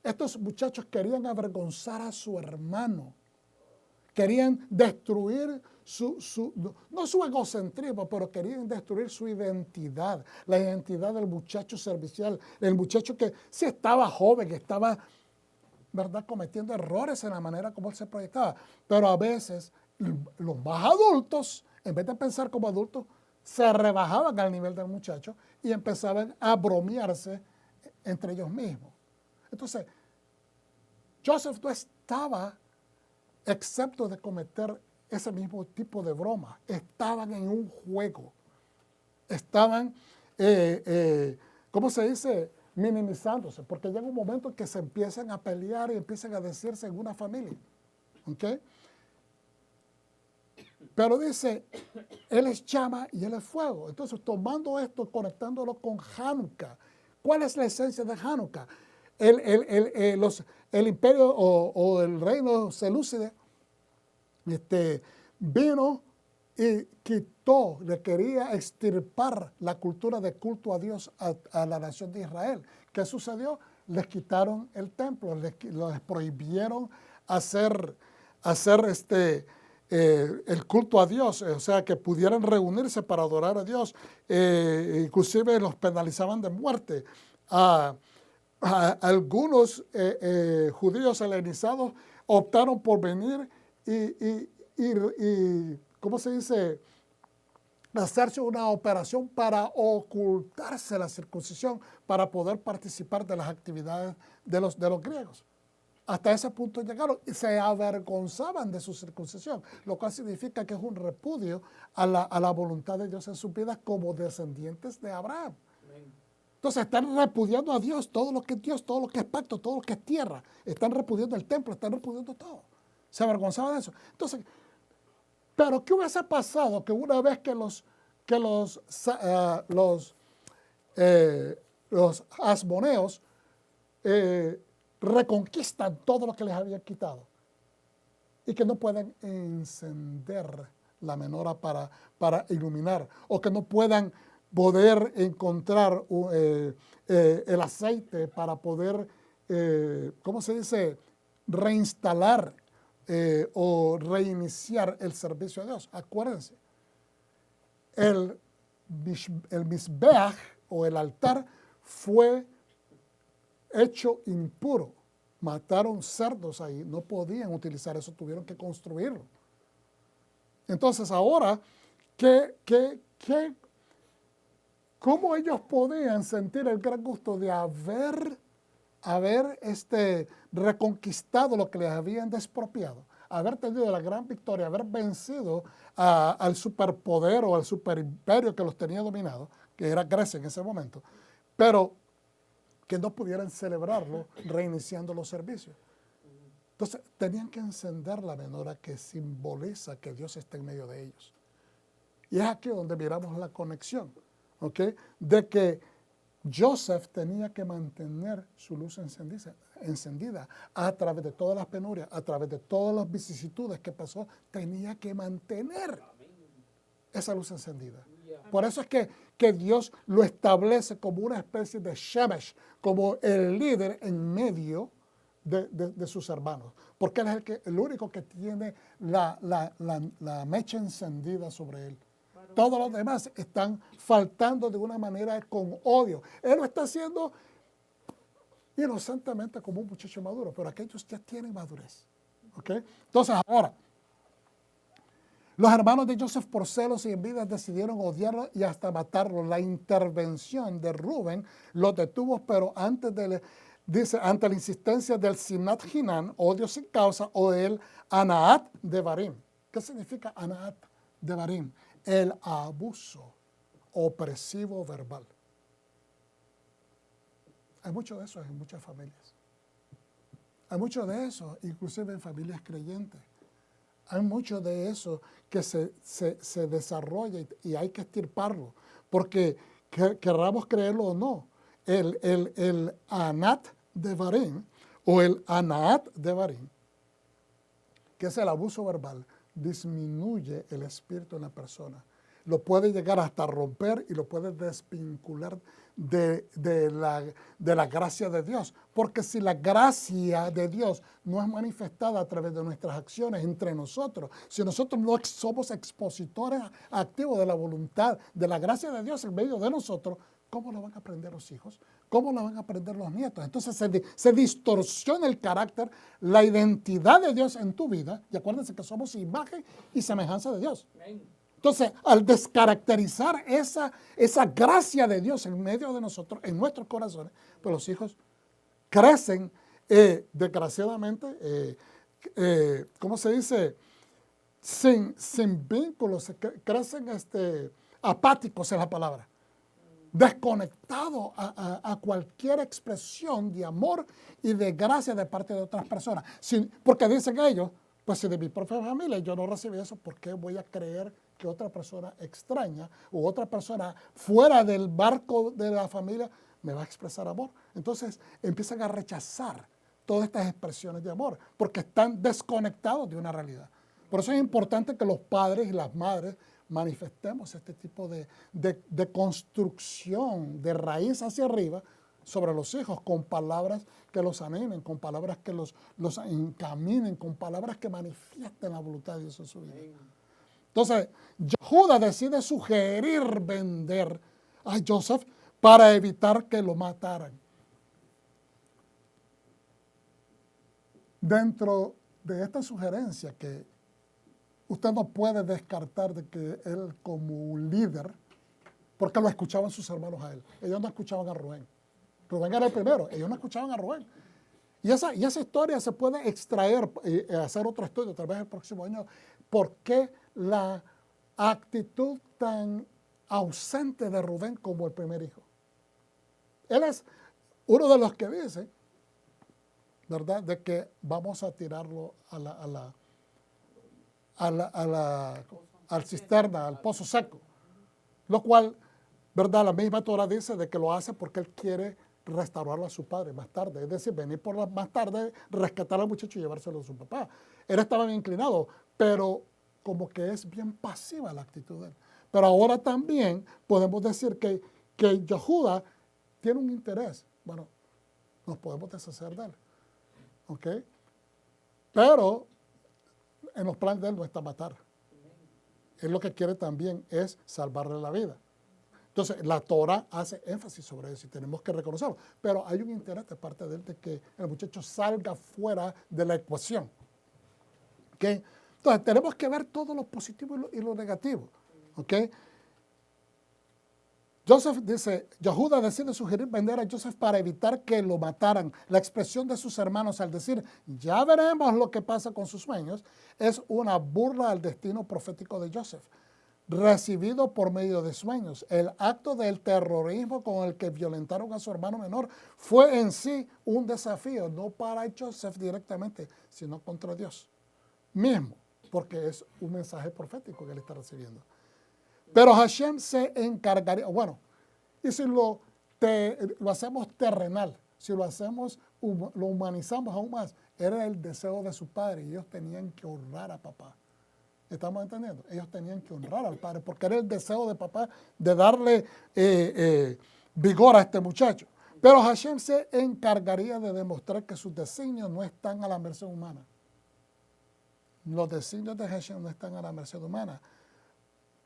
Estos muchachos querían avergonzar a su hermano. Querían destruir no su egocentrismo, pero querían destruir su identidad, la identidad del muchacho servicial, el muchacho que sí estaba joven, que estaba, ¿verdad?, cometiendo errores en la manera como él se proyectaba. Pero a veces los más adultos, en vez de pensar como adultos, se rebajaban al nivel del muchacho y empezaban a bromearse entre ellos mismos. Entonces, Joseph no estaba excepto de cometer ese mismo tipo de broma. Estaban en un juego. Estaban, ¿cómo se dice?, minimizándose, porque llega un momento en que se empiezan a pelear y empiezan a decirse en una familia. ¿Ok? Pero dice, él es llama y él es fuego. Entonces, tomando esto, conectándolo con Hanukkah, ¿cuál es la esencia de Hanukkah? El imperio o el reino selúcida vino y quitó, le quería extirpar la cultura de culto a Dios a la nación de Israel. ¿Qué sucedió? Les quitaron el templo, les prohibieron hacer el culto a Dios, o sea, que pudieran reunirse para adorar a Dios. Inclusive los penalizaban de muerte. A algunos judíos helenizados optaron por venir y ¿cómo se dice?, hacerse una operación para ocultarse la circuncisión, para poder participar de las actividades de los griegos. Hasta ese punto llegaron y se avergonzaban de su circuncisión, lo cual significa que es un repudio a la voluntad de Dios en sus vidas como descendientes de Abraham. Entonces están repudiando a Dios, todo lo que es Dios, todo lo que es pacto, todo lo que es tierra. Están repudiando el templo, están repudiando todo. Se avergonzaban de eso. Entonces, pero ¿qué hubiese pasado que una vez que los asmoneos reconquistan todo lo que les habían quitado y que no pueden encender la menorá para iluminar, o que no puedan poder encontrar el aceite para poder, ¿cómo se dice?, reinstalar o reiniciar el servicio a Dios? Acuérdense, el Mizbeach o el altar fue hecho impuro. Mataron cerdos ahí, no podían utilizar eso, tuvieron que construirlo. Entonces ahora, ¿cómo ellos podían sentir el gran gusto de haber reconquistado lo que les habían despropiado, haber tenido la gran victoria, haber vencido al superpoder o al superimperio que los tenía dominados, que era Grecia en ese momento, pero que no pudieran celebrarlo reiniciando los servicios? Entonces, tenían que encender la menorá, que simboliza que Dios está en medio de ellos. Y es aquí donde miramos la conexión, ¿ok?, de que Joseph tenía que mantener su luz encendida a través de todas las penurias, a través de todas las vicisitudes que pasó, tenía que mantener esa luz encendida. Por eso es que Dios lo establece como una especie de Shemesh, como el líder en medio de sus hermanos, porque él es el único que tiene la mecha encendida sobre él. Todos los demás están faltando de una manera con odio. Él lo está haciendo inocentemente como un muchacho maduro, pero aquellos ya tienen madurez. ¿Okay? Entonces ahora, los hermanos de Joseph por celos y envidias decidieron odiarlo y hasta matarlo. La intervención de Rubén los detuvo, pero dice, ante la insistencia del Simnat Hinan, odio sin causa, o el Anaat de Barim. ¿Qué significa Anaat de Barim? El abuso opresivo verbal. Hay mucho de eso en muchas familias. Hay mucho de eso, inclusive en familias creyentes. Hay mucho de eso que se desarrolla y hay que estirparlo, porque querramos creerlo o no, el Anat de Barim o el Anaat de Barim, que es el abuso verbal, disminuye el espíritu en la persona. Lo puede llegar hasta romper y lo puede desvincular de la gracia de Dios. Porque si la gracia de Dios no es manifestada a través de nuestras acciones entre nosotros, si nosotros no somos expositores activos de la voluntad, de la gracia de Dios en medio de nosotros, ¿cómo lo van a aprender los hijos? ¿Cómo lo van a aprender los nietos? Entonces se distorsiona el carácter, la identidad de Dios en tu vida. Y acuérdense que somos imagen y semejanza de Dios. Entonces, al descaracterizar esa gracia de Dios en medio de nosotros, en nuestros corazones, pues los hijos crecen, desgraciadamente, ¿cómo se dice? Sin vínculos, crecen apáticos es la palabra. Desconectado a cualquier expresión de amor y de gracia de parte de otras personas. Porque dicen ellos, pues si de mi propia familia yo no recibí eso, ¿por qué voy a creer que otra persona extraña o otra persona fuera del barco de la familia me va a expresar amor? Entonces empiezan a rechazar todas estas expresiones de amor porque están desconectados de una realidad. Por eso es importante que los padres y las madres manifestemos este tipo de construcción de raíz hacia arriba sobre los hijos con palabras que los animen, con palabras que los encaminen, con palabras que manifiesten la voluntad de Dios en su vida. Entonces, Judá decide sugerir vender a Joseph para evitar que lo mataran. Dentro de esta sugerencia que usted no puede descartar de que él como un líder, porque lo escuchaban sus hermanos a él. Ellos no escuchaban a Rubén. Rubén era el primero, ellos no escuchaban a Rubén. Y esa historia se puede extraer y hacer otro estudio, tal vez el próximo año, por qué la actitud tan ausente de Rubén como el primer hijo. Él es uno de los que dice, ¿verdad?, de que vamos a tirarlo al cisterna, al pozo seco, lo cual, ¿verdad?, la misma Torah dice de que lo hace porque él quiere restaurarlo a su padre más tarde, es decir, venir más tarde, rescatar al muchacho y llevárselo a su papá. Él estaba bien inclinado, pero como que es bien pasiva la actitud de él. Pero ahora también podemos decir que Judá tiene un interés. Bueno, nos podemos deshacer de él, ¿ok? Pero en los planes de él no está matar. Él lo que quiere también es salvarle la vida. Entonces, la Torah hace énfasis sobre eso y tenemos que reconocerlo. Pero hay un interés de parte de él de que el muchacho salga fuera de la ecuación. ¿Okay? Entonces, tenemos que ver todo lo positivo y lo negativo. ¿Okay? Joseph dice, Judá decide sugerir vender a Joseph para evitar que lo mataran. La expresión de sus hermanos al decir, ya veremos lo que pasa con sus sueños, es una burla al destino profético de Joseph, recibido por medio de sueños. El acto del terrorismo con el que violentaron a su hermano menor fue en sí un desafío, no para Joseph directamente, sino contra Dios mismo, porque es un mensaje profético que él está recibiendo. Pero Hashem se encargaría, bueno, y si lo lo hacemos terrenal, si lo hacemos, lo humanizamos aún más, era el deseo de su padre y ellos tenían que honrar a papá. ¿Estamos entendiendo? Ellos tenían que honrar al padre porque era el deseo de papá de darle vigor a este muchacho. Pero Hashem se encargaría de demostrar que sus designios no están a la merced humana. Los designios de Hashem no están a la merced humana.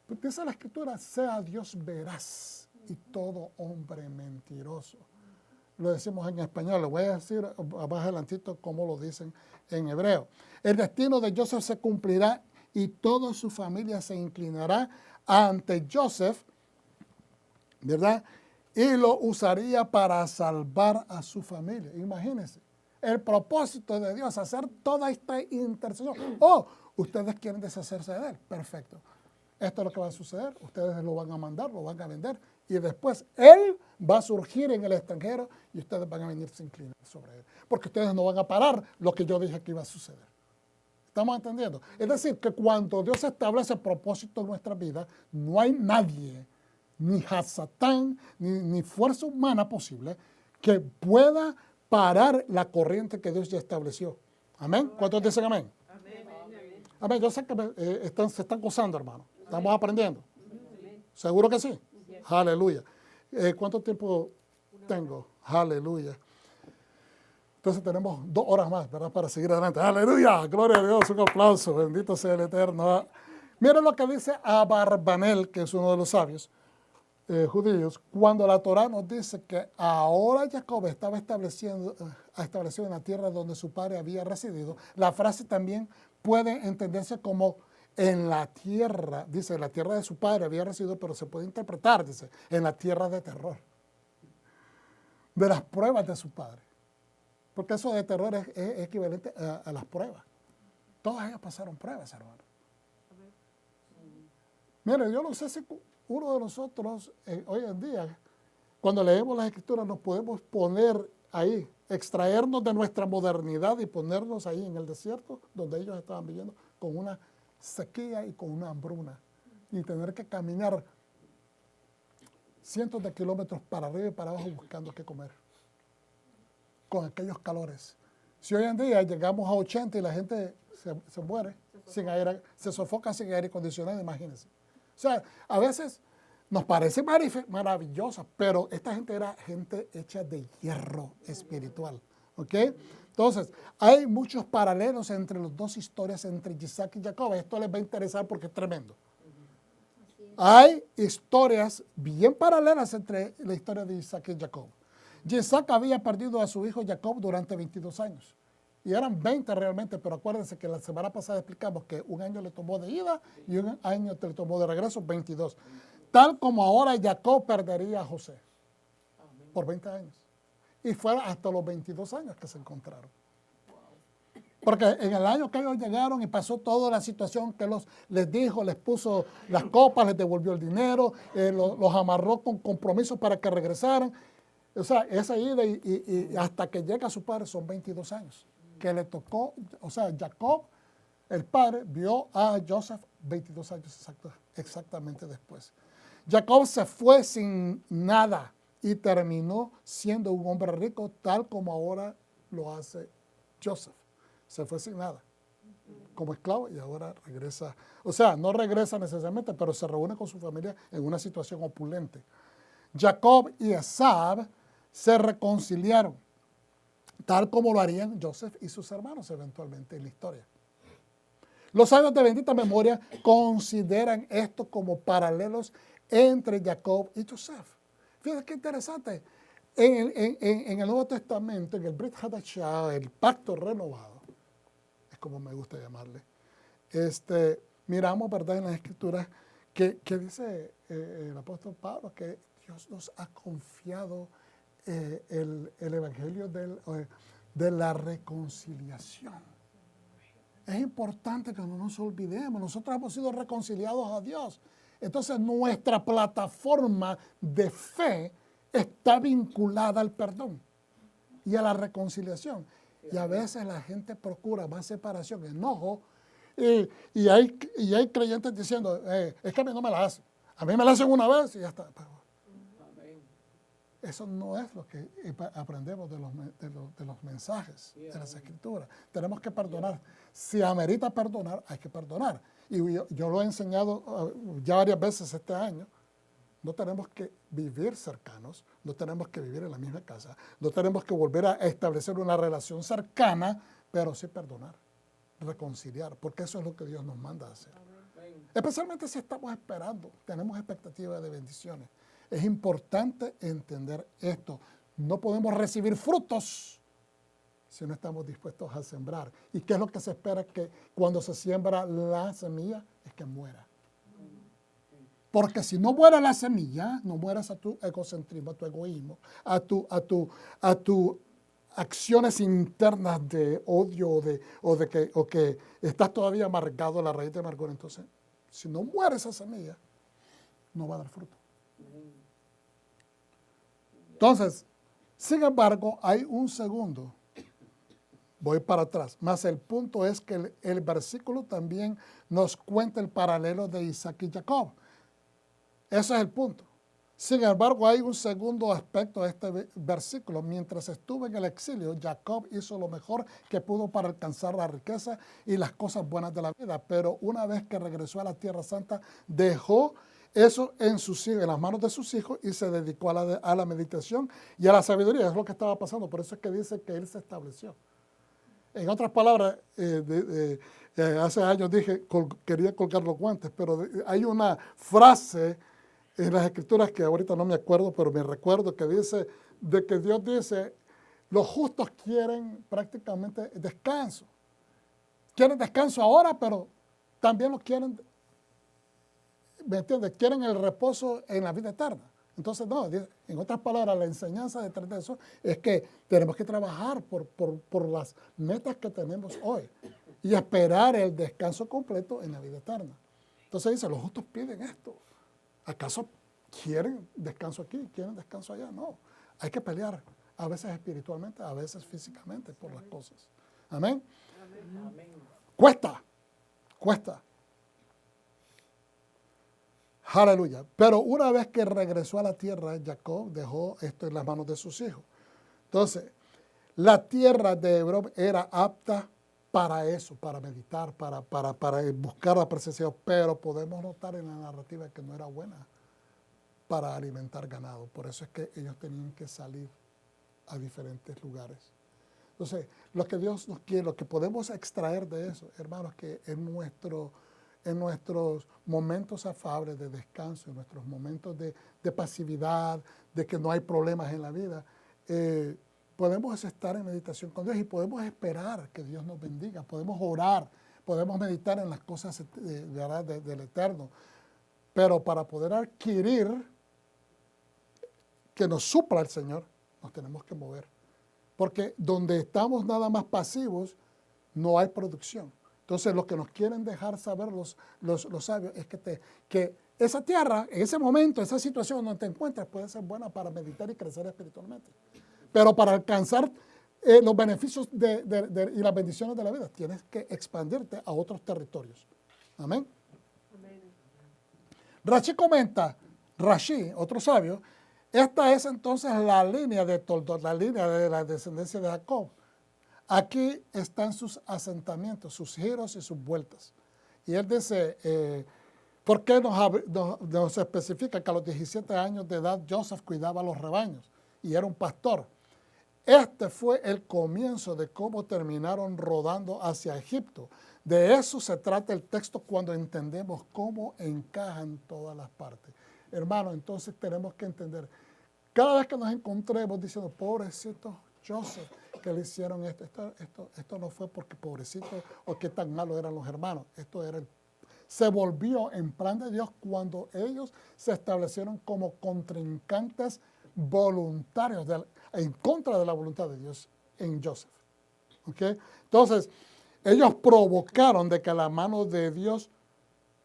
Dice la Escritura, sea Dios veraz y todo hombre mentiroso. Lo decimos en español, le voy a decir más adelantito cómo lo dicen en hebreo. El destino de Joseph se cumplirá y toda su familia se inclinará ante Joseph, ¿verdad? Y lo usaría para salvar a su familia. Imagínense, el propósito de Dios, hacer toda esta intercesión. Oh, ustedes quieren deshacerse de él. Perfecto. Esto es lo que va a suceder. Ustedes lo van a mandar, lo van a vender. Y después él va a surgir en el extranjero y ustedes van a venirse a inclinar sobre él. Porque ustedes no van a parar lo que yo dije que iba a suceder. ¿Estamos entendiendo? Es decir, que cuando Dios establece el propósito en nuestra vida, no hay nadie, ni Hasatán, ni fuerza humana posible, que pueda parar la corriente que Dios ya estableció. ¿Amén? ¿Cuántos dicen amén? Amén. Amén. Yo sé que se están gozando, hermano. Estamos aprendiendo. ¿Seguro que sí? Aleluya. ¿Cuánto tiempo tengo? Aleluya. Entonces tenemos 2 horas más, ¿verdad? Para seguir adelante. Aleluya, gloria a Dios, un aplauso, bendito sea el Eterno. Miren lo que dice Abarbanel, que es uno de los sabios judíos, cuando la Torá nos dice que ahora Jacob estaba establecido en la tierra donde su padre había residido. La frase también puede entenderse como en la tierra, dice, en la tierra de su padre había residido, pero se puede interpretar, dice, en la tierra de terror, de las pruebas de su padre. Porque eso de terror es equivalente a las pruebas. Todos ellos pasaron pruebas, hermano. Mire, yo no sé si uno de nosotros hoy en día, cuando leemos las Escrituras, nos podemos poner ahí, extraernos de nuestra modernidad y ponernos ahí en el desierto, donde ellos estaban viviendo, con una sequía y con una hambruna. Y tener que caminar cientos de kilómetros para arriba y para abajo buscando qué comer. Con aquellos calores. Si hoy en día llegamos a 80 y la gente se muere, sin aire, se sofoca sin aire acondicionado, imagínense. O sea, a veces nos parece maravillosa, pero esta gente era gente hecha de hierro espiritual. ¿Ok? Entonces, hay muchos paralelos entre las dos historias, entre Isaac y Jacob. Esto les va a interesar porque es tremendo. Hay historias bien paralelas entre la historia de Isaac y Jacob. Isaac había perdido a su hijo Jacob durante 22 años. Y eran 20 realmente, pero acuérdense que la semana pasada explicamos que un año le tomó de ida y un año le tomó de regreso, 22. Tal como ahora Jacob perdería a José por 20 años. Y fue hasta los 22 años que se encontraron. Porque en el año que ellos llegaron y pasó toda la situación que les dijo, les puso las copas, les devolvió el dinero, los amarró con compromisos para que regresaran. O sea, esa ida y hasta que llega su padre son 22 años. Que le tocó, o sea, Jacob, el padre, vio a Joseph 22 años exactamente después. Jacob se fue sin nada y terminó siendo un hombre rico tal como ahora lo hace Joseph. Se fue sin nada, como esclavo, y ahora regresa. O sea, no regresa necesariamente, pero se reúne con su familia en una situación opulente. Jacob y Esab se reconciliaron, tal como lo harían Joseph y sus hermanos eventualmente en la historia. Los sabios de bendita memoria consideran esto como paralelos entre Jacob y Joseph. Fíjense qué interesante. En el Nuevo Testamento, en el Brit Hadashah, el pacto renovado, es como me gusta llamarle, miramos, ¿verdad?, en las Escrituras que dice el apóstol Pablo que Dios nos ha confiado el evangelio de la reconciliación. Es importante que no nos olvidemos. Nosotros hemos sido reconciliados a Dios. Entonces nuestra plataforma de fe está vinculada al perdón y a la reconciliación. Y a veces la gente procura más separación, enojo, y hay creyentes diciendo, es que a mí no me la hacen. A mí me la hacen una vez y ya está. Eso no es lo que aprendemos de los mensajes de las Escrituras. Tenemos que perdonar. Si amerita perdonar, hay que perdonar. Y yo lo he enseñado ya varias veces este año. No tenemos que vivir cercanos, no tenemos que vivir en la misma casa, no tenemos que volver a establecer una relación cercana, pero sí perdonar, reconciliar, porque eso es lo que Dios nos manda a hacer. Especialmente si estamos esperando, tenemos expectativas de bendiciones. Es importante entender esto. No podemos recibir frutos si no estamos dispuestos a sembrar. ¿Y qué es lo que se espera? Que cuando se siembra la semilla es que muera. Porque si no muere la semilla, no mueres a tu egocentrismo, a tu egoísmo, a tu acciones internas de odio o que estás todavía amargado a la raíz de amargura. Entonces, si no muere esa semilla, no va a dar fruto. Entonces, sin embargo, hay un segundo. Voy para atrás. Más el punto es que el versículo también nos cuenta el paralelo de Isaac y Jacob. Ese es el punto. Sin embargo, hay un segundo aspecto de este versículo. Mientras estuvo en el exilio, Jacob hizo lo mejor que pudo para alcanzar la riqueza y las cosas buenas de la vida. Pero una vez que regresó a la Tierra Santa, dejó eso en las manos de sus hijos y se dedicó a la meditación y a la sabiduría. Es lo que estaba pasando. Por eso es que dice que él se estableció. En otras palabras, hace años dije, quería colgar los guantes, pero hay una frase en las Escrituras que ahorita no me acuerdo, pero me recuerdo que dice, de que Dios dice, los justos quieren prácticamente descanso. Quieren descanso ahora, pero también lo quieren, ¿me entiendes? Quieren el reposo en la vida eterna. Entonces, no, en otras palabras, la enseñanza detrás de eso es que tenemos que trabajar por las metas que tenemos hoy y esperar el descanso completo en la vida eterna. Entonces dice, los justos piden esto. ¿Acaso quieren descanso aquí? ¿Quieren descanso allá? No. Hay que pelear, a veces espiritualmente, a veces físicamente por las cosas. Amén. Amén. Cuesta. Aleluya. Pero una vez que regresó a la tierra, Jacob dejó esto en las manos de sus hijos. Entonces, la tierra de Hebrón era apta para eso, para meditar, para buscar la presencia de Dios, pero podemos notar en la narrativa que no era buena para alimentar ganado. Por eso es que ellos tenían que salir a diferentes lugares. Entonces, lo que Dios nos quiere, lo que podemos extraer de eso, hermanos, que en nuestros momentos afables de descanso, en nuestros momentos de pasividad, de que no hay problemas en la vida, podemos estar en meditación con Dios y podemos esperar que Dios nos bendiga, podemos orar, podemos meditar en las cosas del Eterno, pero para poder adquirir que nos supla el Señor, nos tenemos que mover, porque donde estamos nada más pasivos, no hay producción. Entonces, lo que nos quieren dejar saber los sabios es que esa tierra, en ese momento, esa situación donde te encuentras puede ser buena para meditar y crecer espiritualmente. Pero para alcanzar los beneficios y las bendiciones de la vida, tienes que expandirte a otros territorios. Amén. Rashi comenta, otro sabio, esta es entonces la línea de Toldot, la línea de la descendencia de Jacob. Aquí están sus asentamientos, sus giros y sus vueltas. Y él dice, ¿por qué nos especifica que a los 17 años de edad Joseph cuidaba los rebaños y era un pastor? Este fue el comienzo de cómo terminaron rodando hacia Egipto. De eso se trata el texto cuando entendemos cómo encajan todas las partes. Hermano, entonces tenemos que entender, cada vez que nos encontremos diciendo, pobrecito Joseph, que le hicieron esto no fue porque pobrecito o qué tan malos eran los hermanos, se volvió en plan de Dios cuando ellos se establecieron como contrincantes voluntarios en contra de la voluntad de Dios en Joseph. ¿Okay? Entonces, ellos provocaron de que la mano de Dios,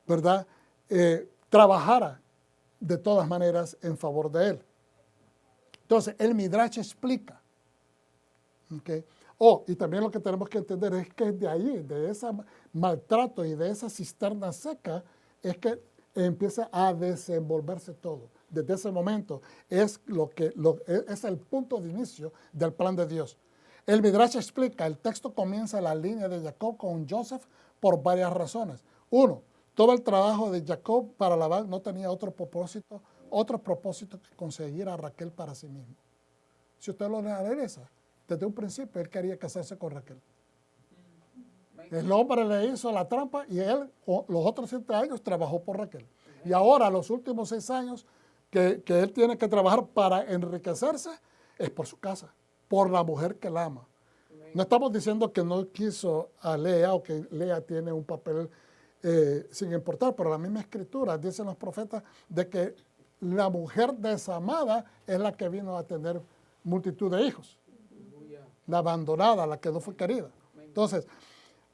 ¿verdad?, trabajara de todas maneras en favor de él. Entonces, el Midrash explica. ¿Okay? Y también lo que tenemos que entender es que de ahí, de ese maltrato y de esa cisterna seca, es que empieza a desenvolverse todo. desde ese momento es es el punto de inicio del plan de Dios. El Midrash explica, el texto comienza la línea de Jacob con Joseph por varias razones. Uno, todo el trabajo de Jacob para Labán no tenía otro propósito que conseguir a Raquel para sí mismo. Si usted lo analiza, desde un principio él quería casarse con Raquel. El hombre le hizo la trampa y él, los otros 7 años, trabajó por Raquel. Y ahora, los últimos 6 años que él tiene que trabajar para enriquecerse, es por su casa, por la mujer que la ama. No estamos diciendo que no quiso a Lea o que Lea tiene un papel sin importar, pero la misma escritura, dicen los profetas, de que la mujer desamada es la que vino a tener multitud de hijos. La abandonada, la que no fue querida. Entonces,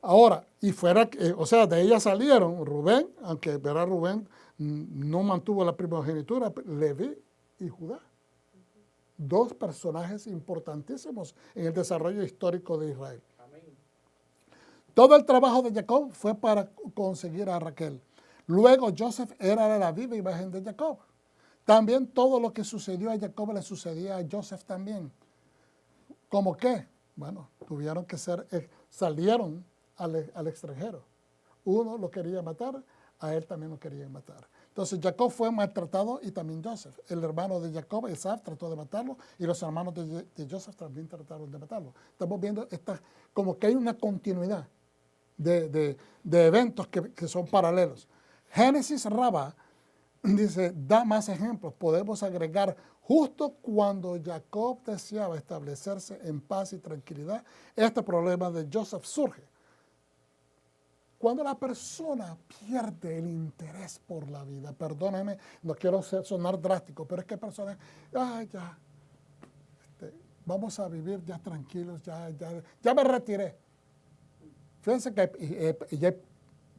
ahora, de ella salieron Rubén, aunque verá Rubén no mantuvo la primogenitura, Leví y Judá. 2 personajes importantísimos en el desarrollo histórico de Israel. Amén. Todo el trabajo de Jacob fue para conseguir a Raquel. Luego Joseph era la viva imagen de Jacob. También todo lo que sucedió a Jacob le sucedía a Joseph también. ¿Cómo qué? Bueno, tuvieron que salieron al extranjero. Uno lo quería matar, a él también lo querían matar. Entonces Jacob fue maltratado y también Joseph. El hermano de Jacob, Esaf, trató de matarlo y los hermanos de Joseph también trataron de matarlo. Estamos viendo como que hay una continuidad de eventos que son paralelos. Génesis Rabá dice, da más ejemplos. Podemos agregar, justo cuando Jacob deseaba establecerse en paz y tranquilidad, este problema de Joseph surge. Cuando la persona pierde el interés por la vida, perdónenme, no quiero sonar drástico, pero es que personas, vamos a vivir ya tranquilos, ya me retiré. Fíjense que hay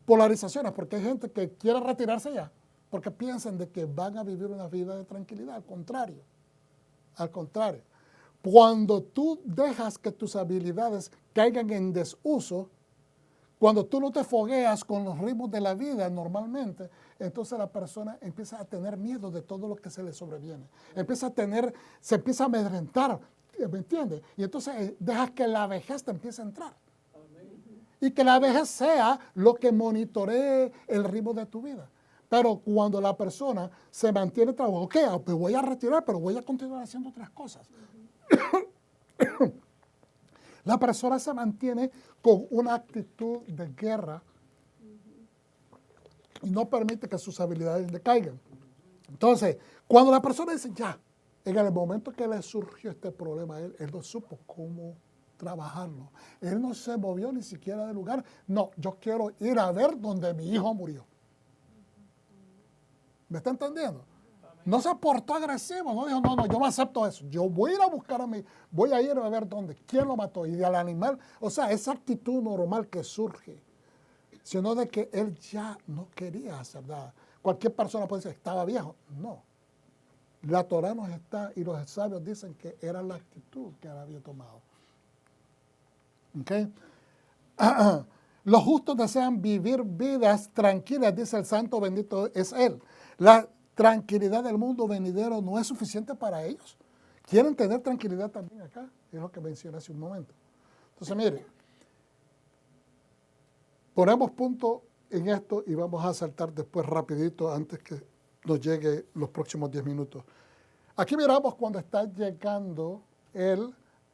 polarizaciones, porque hay gente que quiere retirarse ya, porque piensan de que van a vivir una vida de tranquilidad. Al contrario, cuando tú dejas que tus habilidades caigan en desuso, cuando tú no te fogueas con los ritmos de la vida normalmente, entonces la persona empieza a tener miedo de todo lo que se le sobreviene. Se empieza a amedrentar, ¿me entiendes? Y entonces dejas que la vejez te empiece a entrar. Y que la vejez sea lo que monitoree el ritmo de tu vida. Pero cuando la persona se mantiene trabajando, pues voy a retirar, pero voy a continuar haciendo otras cosas. La persona se mantiene con una actitud de guerra y no permite que sus habilidades decaigan. Entonces, cuando la persona dice, en el momento que le surgió este problema, él no supo cómo trabajarlo. Él no se movió ni siquiera del lugar. No, yo quiero ir a ver donde mi hijo murió. ¿Me está entendiendo? No se portó agresivo, no dijo, no, yo no acepto eso. Yo voy a ir a buscar voy a ir a ver dónde, quién lo mató. Y al animal, esa actitud normal que surge, sino de que él ya no quería hacer nada. Cualquier persona puede decir, estaba viejo. No. La Torá nos está, y los sabios dicen que era la actitud que él había tomado. ¿Okay? Los justos desean vivir vidas tranquilas, dice el santo bendito es Él. La tranquilidad del mundo venidero no es suficiente para ellos. Quieren tener tranquilidad también acá, es lo que mencioné hace un momento. Entonces, mire, ponemos punto en esto y vamos a saltar después rapidito antes que nos llegue los próximos 10 minutos. Aquí miramos cuando está llegando él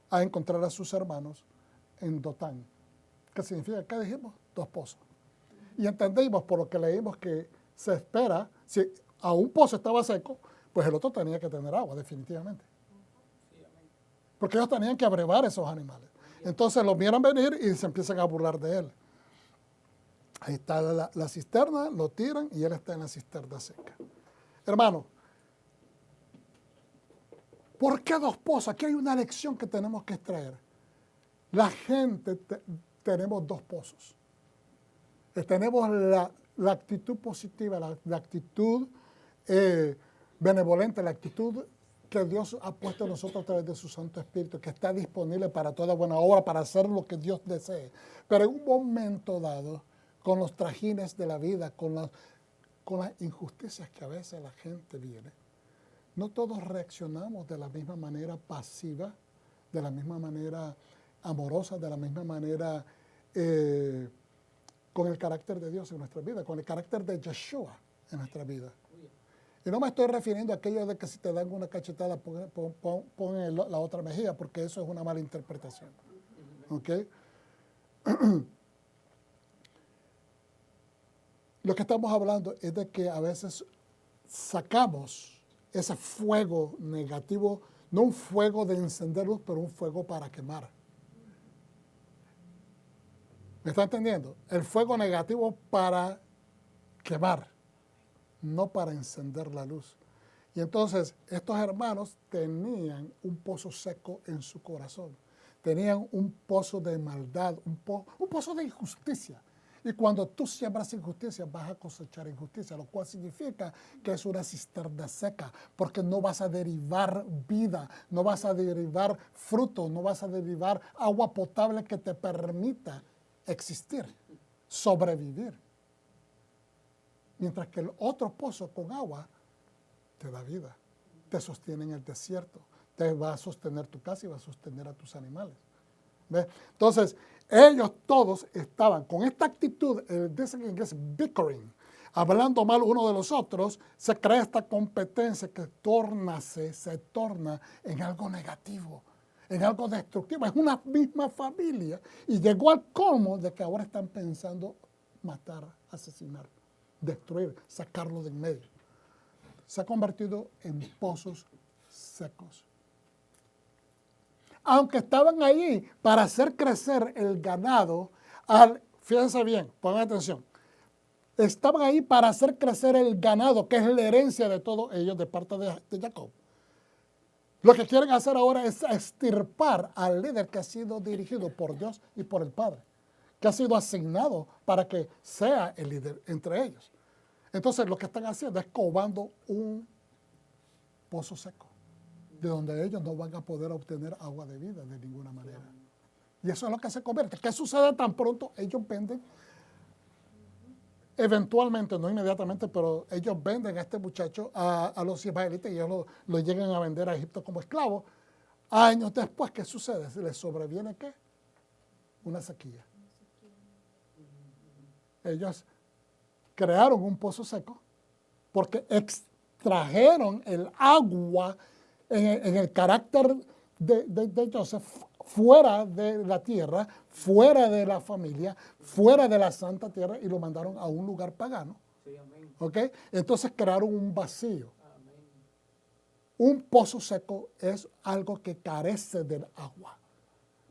a encontrar a sus hermanos en Dotán. ¿Qué significa? ¿Qué dijimos? 2 pozos. Y entendimos por lo que leímos que se espera, si a un pozo estaba seco, pues el otro tenía que tener agua, definitivamente. Porque ellos tenían que abrevar esos animales. Entonces los miran venir y se empiezan a burlar de él. Ahí está la cisterna, lo tiran y él está en la cisterna seca. Hermano, ¿por qué 2 pozos? Aquí hay una lección que tenemos que extraer. La gente tenemos 2 pozos. Tenemos la actitud positiva, la actitud benevolente, la actitud que Dios ha puesto en nosotros a través de su Santo Espíritu, que está disponible para toda buena obra, para hacer lo que Dios desee. Pero en un momento dado, con los trajines de la vida, con las injusticias que a veces la gente viene, no todos reaccionamos de la misma manera pasiva, de la misma manera amorosa, de la misma manera con el carácter de Dios en nuestra vida, con el carácter de Yeshua en nuestra vida. Y no me estoy refiriendo a aquello de que si te dan una cachetada, pon la otra mejilla, porque eso es una mala interpretación. ¿Ok? Lo que estamos hablando es de que a veces sacamos ese fuego negativo, no un fuego de encender luz, pero un fuego para quemar. ¿Me está entendiendo? El fuego negativo para quemar, no para encender la luz. Y entonces estos hermanos tenían un pozo seco en su corazón. Tenían un pozo de maldad, un pozo de injusticia. Y cuando tú siembras injusticia, vas a cosechar injusticia, lo cual significa que es una cisterna seca, porque no vas a derivar vida, no vas a derivar fruto, no vas a derivar agua potable que te permita existir, sobrevivir. Mientras que el otro pozo con agua te da vida, te sostiene en el desierto, te va a sostener tu casa y va a sostener a tus animales. ¿Ves? Entonces, ellos todos estaban con esta actitud, dicen en inglés bickering, hablando mal uno de los otros, se crea esta competencia que se torna en algo negativo, en algo destructivo. Es una misma familia y llegó al colmo de que ahora están pensando matar, asesinar, destruir, sacarlo de en medio. Se ha convertido en pozos secos. Aunque estaban ahí para hacer crecer el ganado, fíjense bien, pongan atención, estaban ahí para hacer crecer el ganado, que es la herencia de todos ellos de parte de Jacob. Lo que quieren hacer ahora es extirpar al líder que ha sido dirigido por Dios y por el Padre, que ha sido asignado para que sea el líder entre ellos. Entonces lo que están haciendo es cavando un pozo seco, de donde ellos no van a poder obtener agua de vida de ninguna manera. Y eso es lo que se convierte. ¿Qué sucede tan pronto? Ellos venden, eventualmente, no inmediatamente, pero ellos venden a este muchacho a los israelitas y ellos lo llegan a vender a Egipto como esclavo. Años después, ¿qué sucede? ¿Les sobreviene qué? Una sequía. Ellos crearon un pozo seco porque extrajeron el agua en el carácter de Joseph, fuera de la tierra, fuera de la familia, fuera de la santa tierra, y lo mandaron a un lugar pagano. Sí, amén. ¿Ok? Entonces crearon un vacío. Amén. Un pozo seco es algo que carece del agua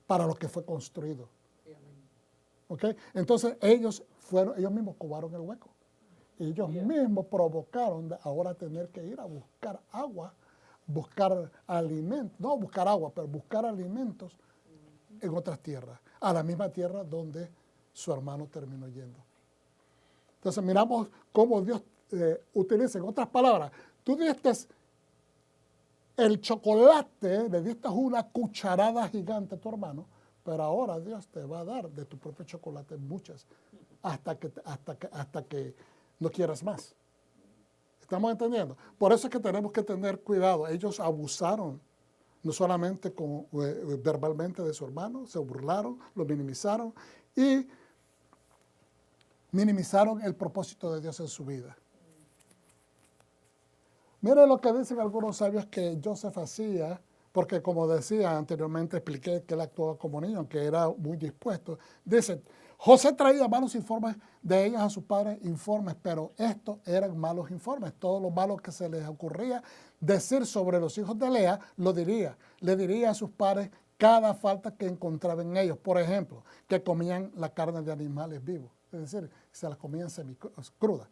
para lo que fue construido. Sí, amén. ¿Ok? Entonces ellos mismos cavaron el hueco. Ellos mismos provocaron de ahora tener que ir a buscar agua, buscar alimentos, no buscar agua, pero buscar alimentos en otras tierras, a la misma tierra donde su hermano terminó yendo. Entonces miramos cómo Dios utiliza, en otras palabras, tú diste el chocolate, le diste una cucharada gigante a tu hermano, pero ahora Dios te va a dar de tu propio chocolate muchas, hasta que no quieras más. ¿Estamos entendiendo? Por eso es que tenemos que tener cuidado. Ellos abusaron, no solamente verbalmente de su hermano, se burlaron, lo minimizaron y minimizaron el propósito de Dios en su vida. Miren lo que dicen algunos sabios que Joseph hacía, porque como decía anteriormente, expliqué que él actuaba como niño, que era muy dispuesto. Dicen, José traía malos informes de ellos a sus padres, informes, pero estos eran malos informes. Todo lo malo que se les ocurría decir sobre los hijos de Lea, lo diría. Le diría a sus padres cada falta que encontraba en ellos. Por ejemplo, que comían la carne de animales vivos, es decir, se las comían semicruda,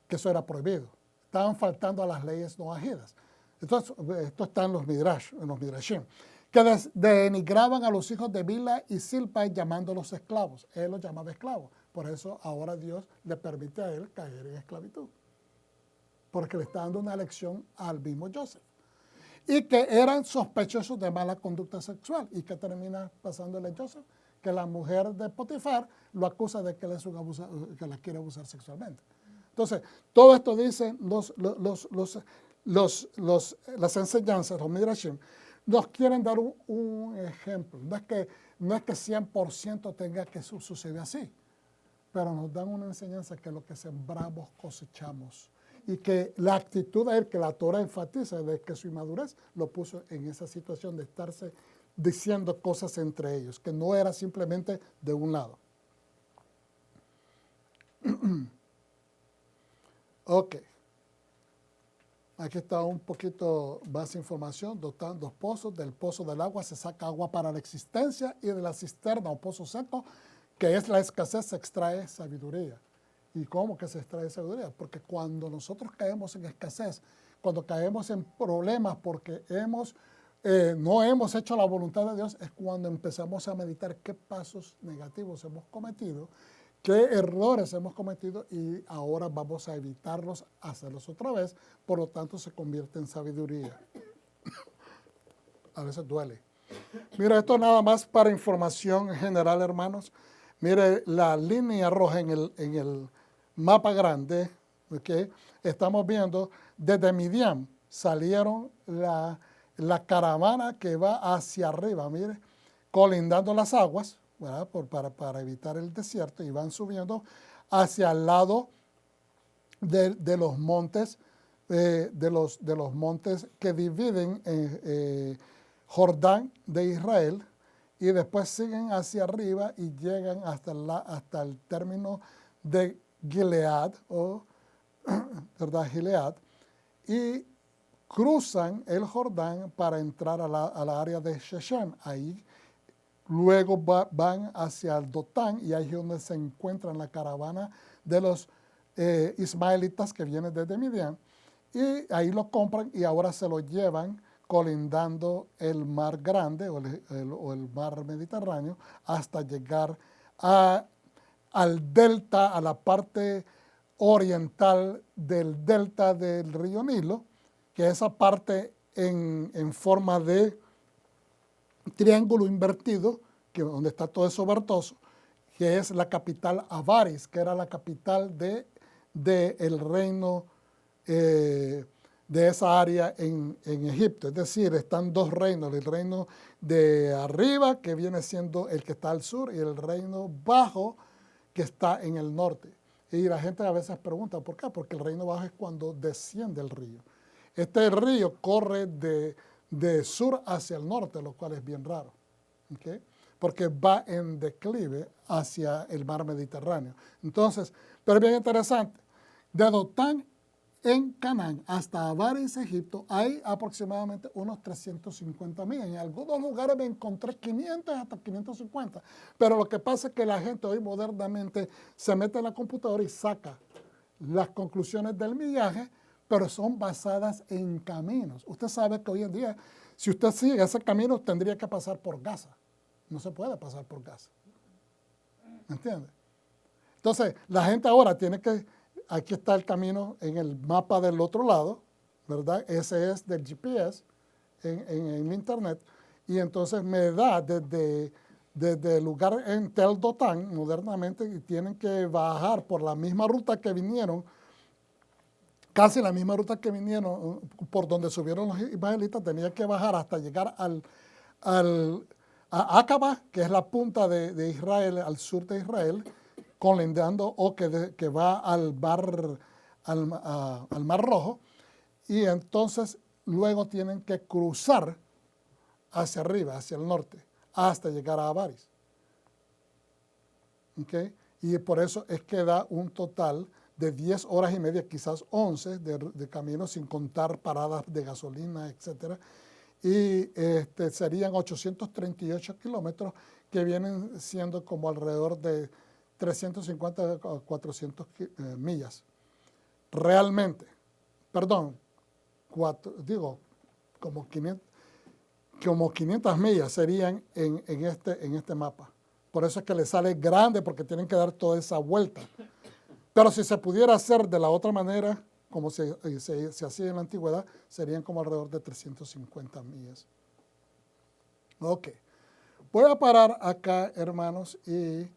que eso era prohibido. Estaban faltando a las leyes noajidas. Entonces, esto está en los Midrashim, que denigraban a los hijos de Bilha y Silpa llamándolos esclavos. Él los llamaba esclavos. Por eso ahora Dios le permite a él caer en esclavitud. Porque le está dando una lección al mismo Joseph. Y que eran sospechosos de mala conducta sexual. ¿Y qué termina pasándole a Joseph? Que la mujer de Potifar lo acusa de que él es un abusador, que la quiere abusar sexualmente. Entonces, todo esto dicen las enseñanzas, los midrashim, nos quieren dar un ejemplo. No es que 100% tenga que suceder así, pero nos dan una enseñanza que lo que sembramos cosechamos. Y que la actitud de él, que la Torah enfatiza, de que su inmadurez lo puso en esa situación de estarse diciendo cosas entre ellos, que no era simplemente de un lado. Ok. Aquí está un poquito más información. Dotan dos pozos. Del pozo del agua se saca agua para la existencia y de la cisterna o pozo seco, que es la escasez, se extrae sabiduría. ¿Y cómo que se extrae sabiduría? Porque cuando nosotros caemos en escasez, cuando caemos en problemas porque no hemos hecho la voluntad de Dios, es cuando empezamos a meditar qué pasos negativos hemos cometido, qué errores hemos cometido y ahora vamos a evitarlos, hacerlos otra vez, por lo tanto se convierte en sabiduría. A veces duele. Mira, esto nada más para información general, hermanos. Mire, la línea roja en el mapa grande, ¿okay? Estamos viendo desde Midian salieron la caravana que va hacia arriba, mire, colindando las aguas, ¿verdad? Para evitar el desierto, y van subiendo hacia el lado de los montes, de los montes que dividen Jordán de Israel, y después siguen hacia arriba y llegan hasta el término de Gilead, ¿verdad? Gilead, y cruzan el Jordán para entrar a la área de Shechem. Ahí luego van hacia el Dotán, y ahí es donde se encuentran la caravana de los ismaelitas que vienen desde Midian, y ahí lo compran y ahora se lo llevan colindando el mar grande o el mar Mediterráneo hasta llegar al delta, a la parte oriental del delta del río Nilo, que esa parte en forma de triángulo invertido, donde está todo eso verdoso, que es la capital Avaris, que era la capital del reino de esa área en Egipto. Es decir, están dos reinos, el reino de arriba, que viene siendo el que está al sur, y el reino bajo, que está en el norte. Y la gente a veces pregunta, ¿por qué? Porque el reino bajo es cuando desciende el río. Este río corre de sur hacia el norte, lo cual es bien raro, ¿okay? Porque va en declive hacia el mar Mediterráneo. Entonces, pero es bien interesante, de Dotán en Canaán hasta Avaris, Egipto, hay aproximadamente unos 350 millas. En algunos lugares me encontré 500 hasta 550. Pero lo que pasa es que la gente hoy modernamente se mete en la computadora y saca las conclusiones del millaje, pero son basadas en caminos. Usted sabe que hoy en día, si usted sigue ese camino, tendría que pasar por Gaza. No se puede pasar por Gaza. ¿Me entiende? Entonces, la gente ahora tiene que... Aquí está el camino en el mapa del otro lado, ¿verdad? Ese es del GPS en internet. Y entonces me da desde el lugar en Tel Dotán, modernamente, y tienen que bajar por la misma ruta que vinieron, casi la misma ruta que vinieron, por donde subieron los israelitas, tenía que bajar hasta llegar a Acaba, que es la punta de Israel, al sur de Israel, colindando o que va al Mar Rojo, y entonces luego tienen que cruzar hacia arriba, hacia el norte, hasta llegar a Avaris. ¿Okay? Y por eso es que da un total de 10 horas y media, quizás 11 de camino, sin contar paradas de gasolina, etc. Y serían 838 kilómetros, que vienen siendo como alrededor de 350 a 400 millas. Realmente, perdón, como 500 millas serían en este mapa. Por eso es que le sale grande, porque tienen que dar toda esa vuelta. Pero si se pudiera hacer de la otra manera, como se hacía en la antigüedad, serían como alrededor de 350 millas. Ok. Voy a parar acá, hermanos, y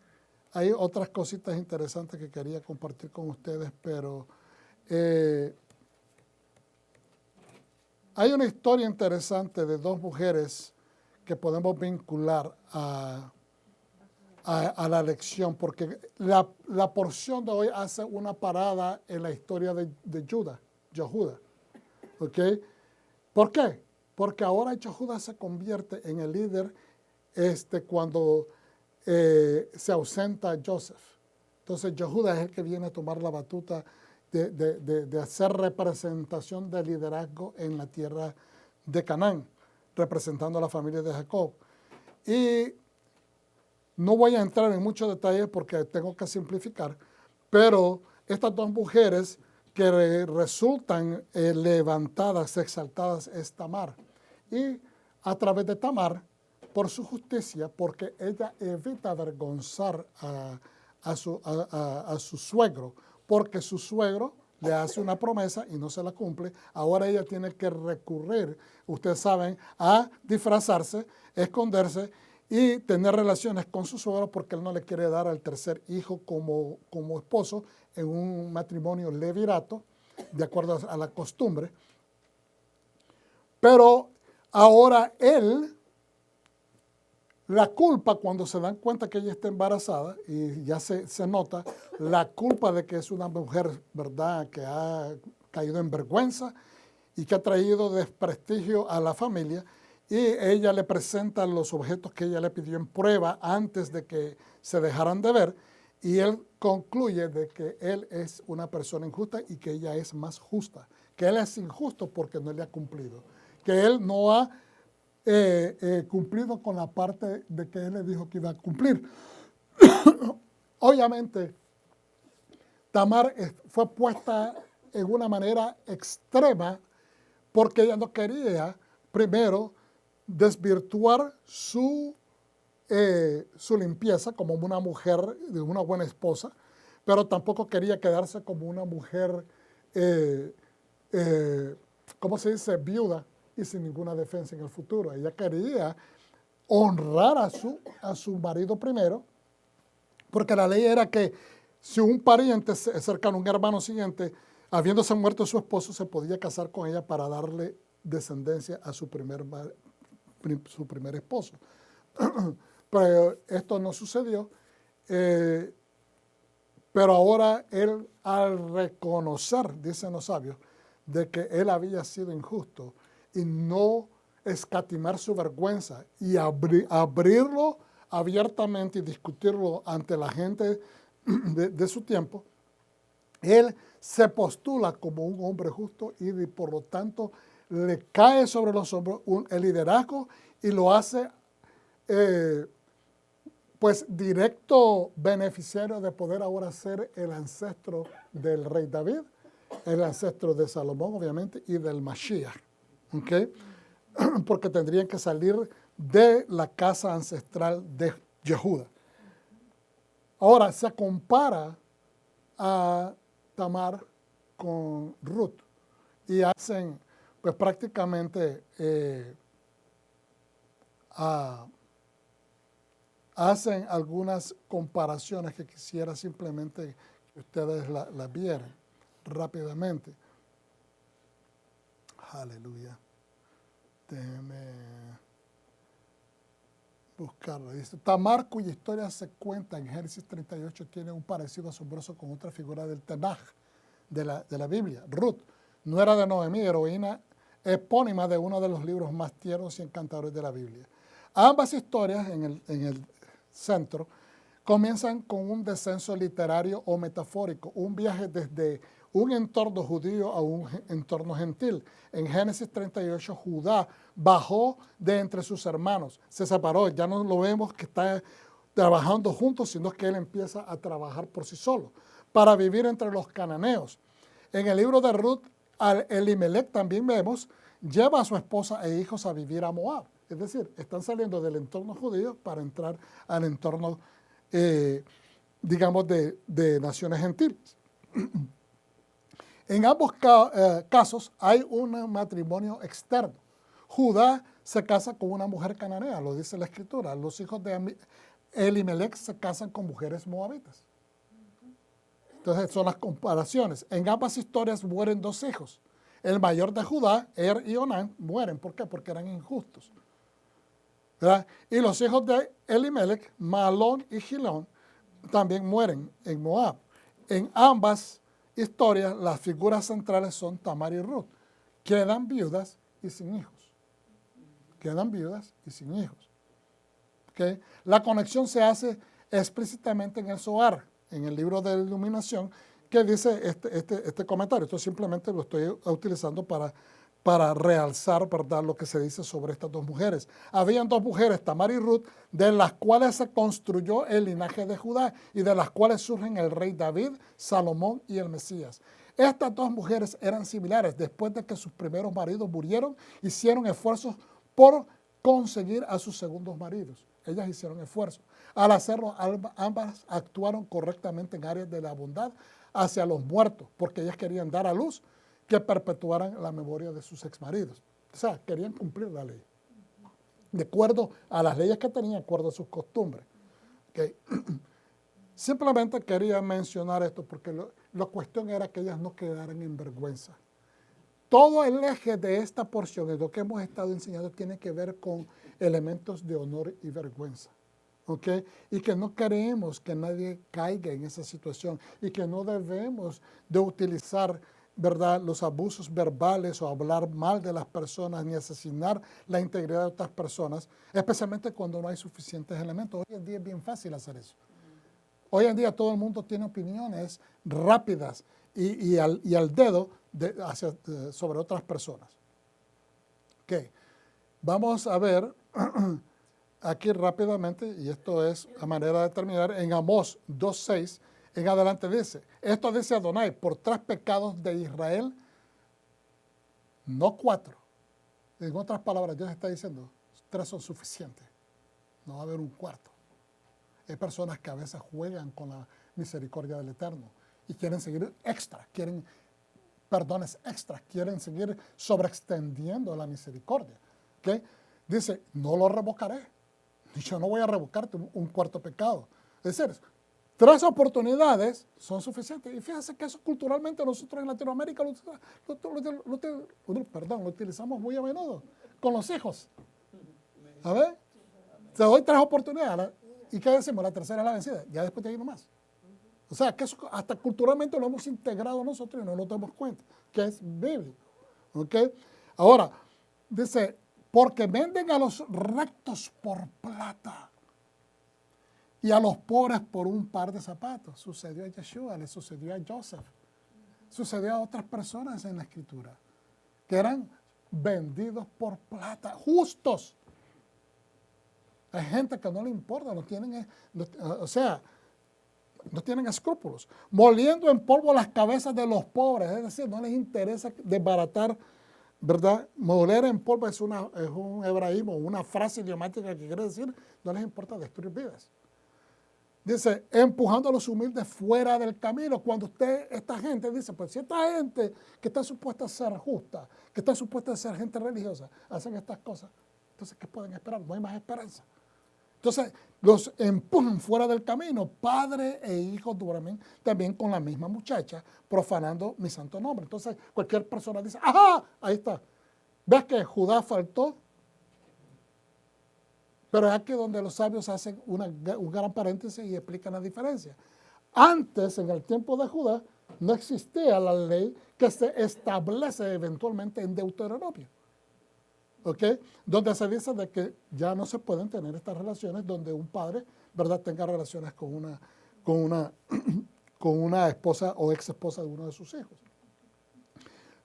hay otras cositas interesantes que quería compartir con ustedes, pero hay una historia interesante de dos mujeres que podemos vincular a la lección, porque la porción de hoy hace una parada en la historia de Jehuda. ¿Ok? ¿Por qué? Porque ahora Jehuda se convierte en el líder cuando se ausenta Joseph. Entonces Jehuda es el que viene a tomar la batuta de hacer representación de liderazgo en la tierra de Canaán, representando a la familia de Jacob. Y no voy a entrar en muchos detalles porque tengo que simplificar, pero estas dos mujeres que resultan levantadas, exaltadas, es Tamar. Y a través de Tamar, por su justicia, porque ella evita avergonzar a su suegro, porque su suegro le hace una promesa y no se la cumple, ahora ella tiene que recurrir, ustedes saben, a disfrazarse, esconderse y tener relaciones con su suegro porque él no le quiere dar al tercer hijo como esposo en un matrimonio levirato, de acuerdo a la costumbre. Pero ahora la culpa, cuando se dan cuenta que ella está embarazada, y ya se nota, la culpa de que es una mujer, ¿verdad?, que ha caído en vergüenza y que ha traído desprestigio a la familia, y ella le presenta los objetos que ella le pidió en prueba antes de que se dejaran de ver, y él concluye de que él es una persona injusta y que ella es más justa, que él es injusto porque no le ha cumplido, que él no ha cumplido con la parte de que él le dijo que iba a cumplir. Obviamente, Tamar fue puesta en una manera extrema porque ella no quería, primero, desvirtuar su limpieza como una mujer, una buena esposa, pero tampoco quería quedarse como una mujer, ¿cómo se dice?, viuda y sin ninguna defensa en el futuro. Ella quería honrar a su marido primero, porque la ley era que si un pariente cercano, un hermano siguiente, habiéndose muerto su esposo, se podía casar con ella para darle descendencia a su primer esposo. Pero esto no sucedió. Pero ahora él, al reconocer, dicen los sabios, de que él había sido injusto y no escatimar su vergüenza y abrirlo abiertamente y discutirlo ante la gente de su tiempo, él se postula como un hombre justo y por lo tanto le cae sobre los hombros el liderazgo y lo hace pues directo beneficiario de poder ahora ser el ancestro del rey David, el ancestro de Salomón obviamente y del Mashiach, ¿okay? Porque tendrían que salir de la casa ancestral de Jehuda. Ahora se compara a Tamar con Ruth y hacen pues prácticamente hacen algunas comparaciones que quisiera simplemente que ustedes las vieran rápidamente. Aleluya. Déjenme buscarlo. Dice, Tamar, cuya historia se cuenta en Génesis 38, tiene un parecido asombroso con otra figura del Tanaj, de la Biblia. Ruth, nuera de Noemí, heroína epónima de uno de los libros más tiernos y encantadores de la Biblia. Ambas historias en el centro comienzan con un descenso literario o metafórico, un viaje desde un entorno judío a un entorno gentil. En Génesis 38, Judá bajó de entre sus hermanos, se separó, ya no lo vemos que está trabajando juntos, sino que él empieza a trabajar por sí solo, para vivir entre los cananeos. En el libro de Ruth, Elimelech también vemos, lleva a su esposa e hijos a vivir a Moab. Es decir, están saliendo del entorno judío para entrar al entorno, digamos, de naciones gentiles. En ambos casos hay un matrimonio externo. Judá se casa con una mujer cananea, lo dice la Escritura. Los hijos de Elimelech se casan con mujeres moabitas. Entonces son las comparaciones. En ambas historias mueren dos hijos. el mayor de Judá, y Onán, mueren. ¿Por qué? Porque eran injustos. ¿Verdad? Y los hijos de Elimelech, Mahlón y Gilón, también mueren en Moab. En ambas historias, las figuras centrales son Tamar y Ruth. Quedan viudas y sin hijos. Quedan viudas y sin hijos. ¿Okay? La conexión se hace explícitamente en el Zohar, en el libro de la Iluminación, que dice este comentario. Esto simplemente lo estoy utilizando para realzar, ¿verdad?, lo que se dice sobre estas dos mujeres. Habían dos mujeres, Tamar y Ruth, de las cuales se construyó el linaje de Judá y de las cuales surgen el rey David, Salomón y el Mesías. Estas dos mujeres eran similares. Después de que sus primeros maridos murieron, hicieron esfuerzos por conseguir a sus segundos maridos. Ellas hicieron esfuerzos. Al hacerlo, ambas actuaron correctamente en áreas de la bondad hacia los muertos, porque ellas querían dar a luz que perpetuaran la memoria de sus exmaridos. O sea, querían cumplir la ley, de acuerdo a las leyes que tenían, de acuerdo a sus costumbres. ¿Okay? Simplemente quería mencionar esto porque la cuestión era que ellas no quedaran en vergüenza. Todo el eje de esta porción, de lo que hemos estado enseñando, tiene que ver con elementos de honor y vergüenza. ¿Okay? Y que no queremos que nadie caiga en esa situación y que no debemos de utilizar, ¿verdad?, los abusos verbales o hablar mal de las personas ni asesinar la integridad de otras personas, especialmente cuando no hay suficientes elementos. Hoy en día es bien fácil hacer eso. Hoy en día todo el mundo tiene opiniones rápidas y al dedo sobre otras personas. Okay. Vamos a ver aquí rápidamente, y esto es a manera de terminar, en Amós 2:6, en adelante dice, esto dice Adonai, por 3 pecados de Israel, no 4. En otras palabras, Dios está diciendo, 3 son suficientes, no va a haber un cuarto. Hay personas que a veces juegan con la misericordia del Eterno y quieren seguir extra, quieren perdones extras, quieren seguir sobreextendiendo la misericordia. ¿Okay? Dice, no lo revocaré. Yo no voy a revocarte un cuarto pecado. Es decir, 3 oportunidades son suficientes. Y fíjense que eso culturalmente nosotros en Latinoamérica lo utilizamos muy a menudo con los hijos. A ver, te doy 3 oportunidades. ¿Y qué decimos? La tercera es la vencida. Ya después de ahí no más. O sea, que eso hasta culturalmente lo hemos integrado nosotros y no nos damos cuenta, que es bíblico. ¿Okay? Ahora, dice, porque venden a los rectos por plata y a los pobres por un par de zapatos. Sucedió a Yeshua, le sucedió a Joseph, sucedió a otras personas en la Escritura, que eran vendidos por plata, justos. Hay gente que no le importa, no tienen escrúpulos, moliendo en polvo las cabezas de los pobres, es decir, no les interesa desbaratar, ¿verdad? Moler en polvo es un hebraísmo, una frase idiomática que quiere decir, no les importa destruir vidas. Dice, empujando a los humildes fuera del camino. Cuando esta gente dice, pues si esta gente que está supuesta a ser justa, que está supuesta a ser gente religiosa, hacen estas cosas, entonces, ¿qué pueden esperar? No hay más esperanza. Entonces, los empujan fuera del camino. Padre e hijo duermen también con la misma muchacha, profanando mi santo nombre. Entonces, cualquier persona dice, ¡ajá! Ahí está. ¿Ves que Judá faltó? Pero es aquí donde los sabios hacen un gran paréntesis y explican la diferencia. Antes, en el tiempo de Judá, no existía la ley que se establece eventualmente en Deuteronomio. ¿Okay? Donde se dice de que ya no se pueden tener estas relaciones donde un padre, ¿verdad?, tenga relaciones con una esposa o ex esposa de uno de sus hijos.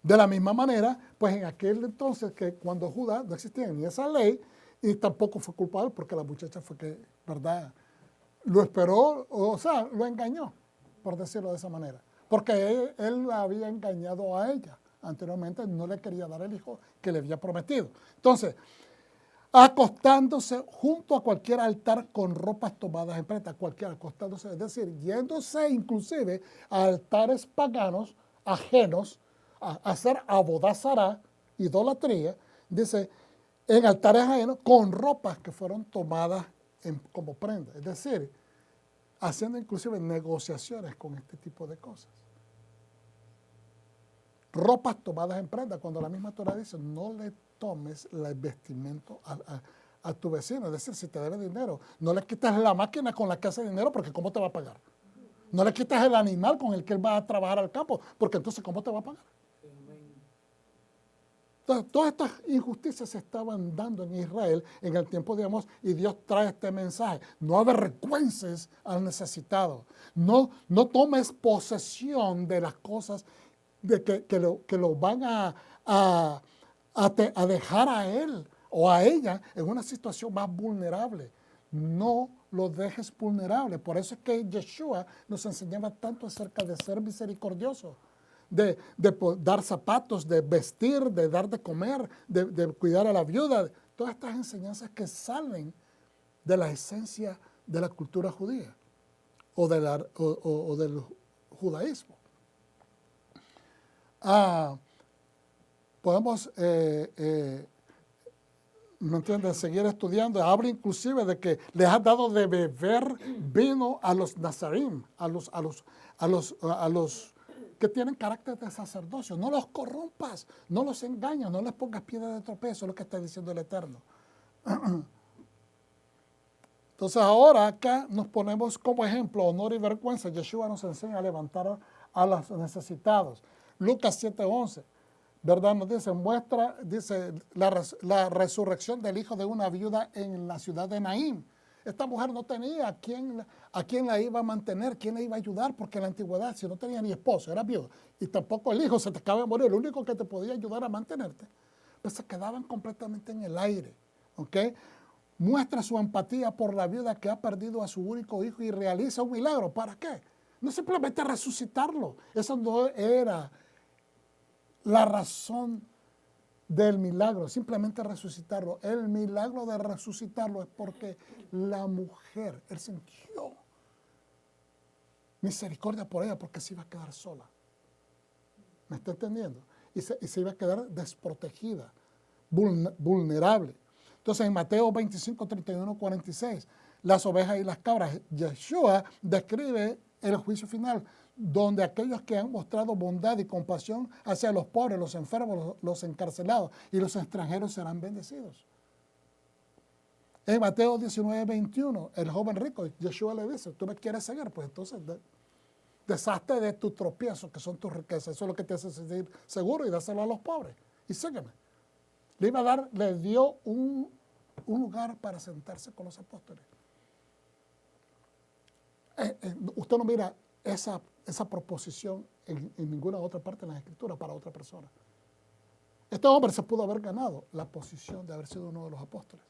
De la misma manera, pues en aquel entonces que cuando Judá no existía ni esa ley y tampoco fue culpable porque la muchacha fue que, ¿verdad?, lo esperó, o sea, lo engañó, por decirlo de esa manera, porque él la había engañado a ella. Anteriormente no le quería dar el hijo que le había prometido. Entonces, acostándose junto a cualquier altar con ropas tomadas en prenda, cualquiera acostándose, es decir, yéndose inclusive a altares paganos ajenos a hacer abodazará, idolatría, dice, en altares ajenos con ropas que fueron tomadas como prenda, es decir, haciendo inclusive negociaciones con este tipo de cosas. ropas tomadas en prenda, cuando la misma Torah dice, no le tomes el vestimento a tu vecino. Es decir, si te debe dinero, no le quites la máquina con la que hace dinero, porque ¿cómo te va a pagar? No le quites el animal con el que él va a trabajar al campo, porque entonces ¿cómo te va a pagar? Entonces, todas estas injusticias se estaban dando en Israel en el tiempo de Amós, y Dios trae este mensaje: no avergüences al necesitado, no tomes posesión de las cosas de que lo van a dejar a él o a ella en una situación más vulnerable. No lo dejes vulnerable. Por eso es que Yeshua nos enseñaba tanto acerca de ser misericordioso, de dar zapatos, de vestir, de dar de comer, de cuidar a la viuda. Todas estas enseñanzas que salen de la esencia de la cultura judía o del judaísmo. Podemos, ¿me entiendes?, seguir estudiando. Habla inclusive de que les ha dado de beber vino a los nazarim, a los que tienen carácter de sacerdocio. No los corrompas, no los engañas, no les pongas piedra de tropiezo, es lo que está diciendo el Eterno. Entonces ahora acá nos ponemos como ejemplo, honor y vergüenza. Yeshua nos enseña a levantar a los necesitados. Lucas 7:11, ¿verdad? Nos dice la resurrección del hijo de una viuda en la ciudad de Naín. Esta mujer no tenía a quién la iba a mantener, quién la iba a ayudar, porque en la antigüedad, si no tenía ni esposo, era viuda, y tampoco el hijo se te acaba de morir, el único que te podía ayudar a mantenerte, pues se quedaban completamente en el aire, ¿ok? Muestra su empatía por la viuda que ha perdido a su único hijo y realiza un milagro. ¿Para qué? No simplemente resucitarlo. Eso no era la razón del milagro, simplemente resucitarlo. El milagro de resucitarlo es porque la mujer, él sintió misericordia por ella, porque se iba a quedar sola. ¿Me está entendiendo? Y se iba a quedar desprotegida, vulnerable. Entonces en Mateo 25, 31, 46, las ovejas y las cabras, Yeshua describe el juicio final, donde aquellos que han mostrado bondad y compasión hacia los pobres, los enfermos, los encarcelados y los extranjeros serán bendecidos. En Mateo 19, 21, el joven rico, Yeshua le dice, ¿tú me quieres seguir? Pues entonces deshazte de tus tropiezos, que son tus riquezas. Eso es lo que te hace sentir seguro, y dáselo a los pobres. Y sígueme. Le dio un lugar para sentarse con los apóstoles. Usted no mira esa proposición en ninguna otra parte de la Escritura para otra persona. Este hombre se pudo haber ganado la posición de haber sido uno de los apóstoles.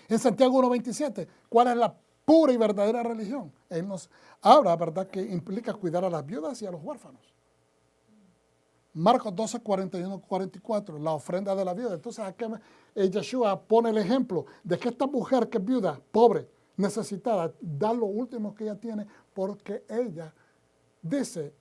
En Santiago 1:27, ¿cuál es la pura y verdadera religión? Él nos habla, ¿verdad?, que implica cuidar a las viudas y a los huérfanos. Marcos 12, 41, 44, la ofrenda de la viuda. Entonces aquí Yeshua pone el ejemplo de que esta mujer que es viuda, pobre, necesitada, da lo último que ella tiene, porque ella dice,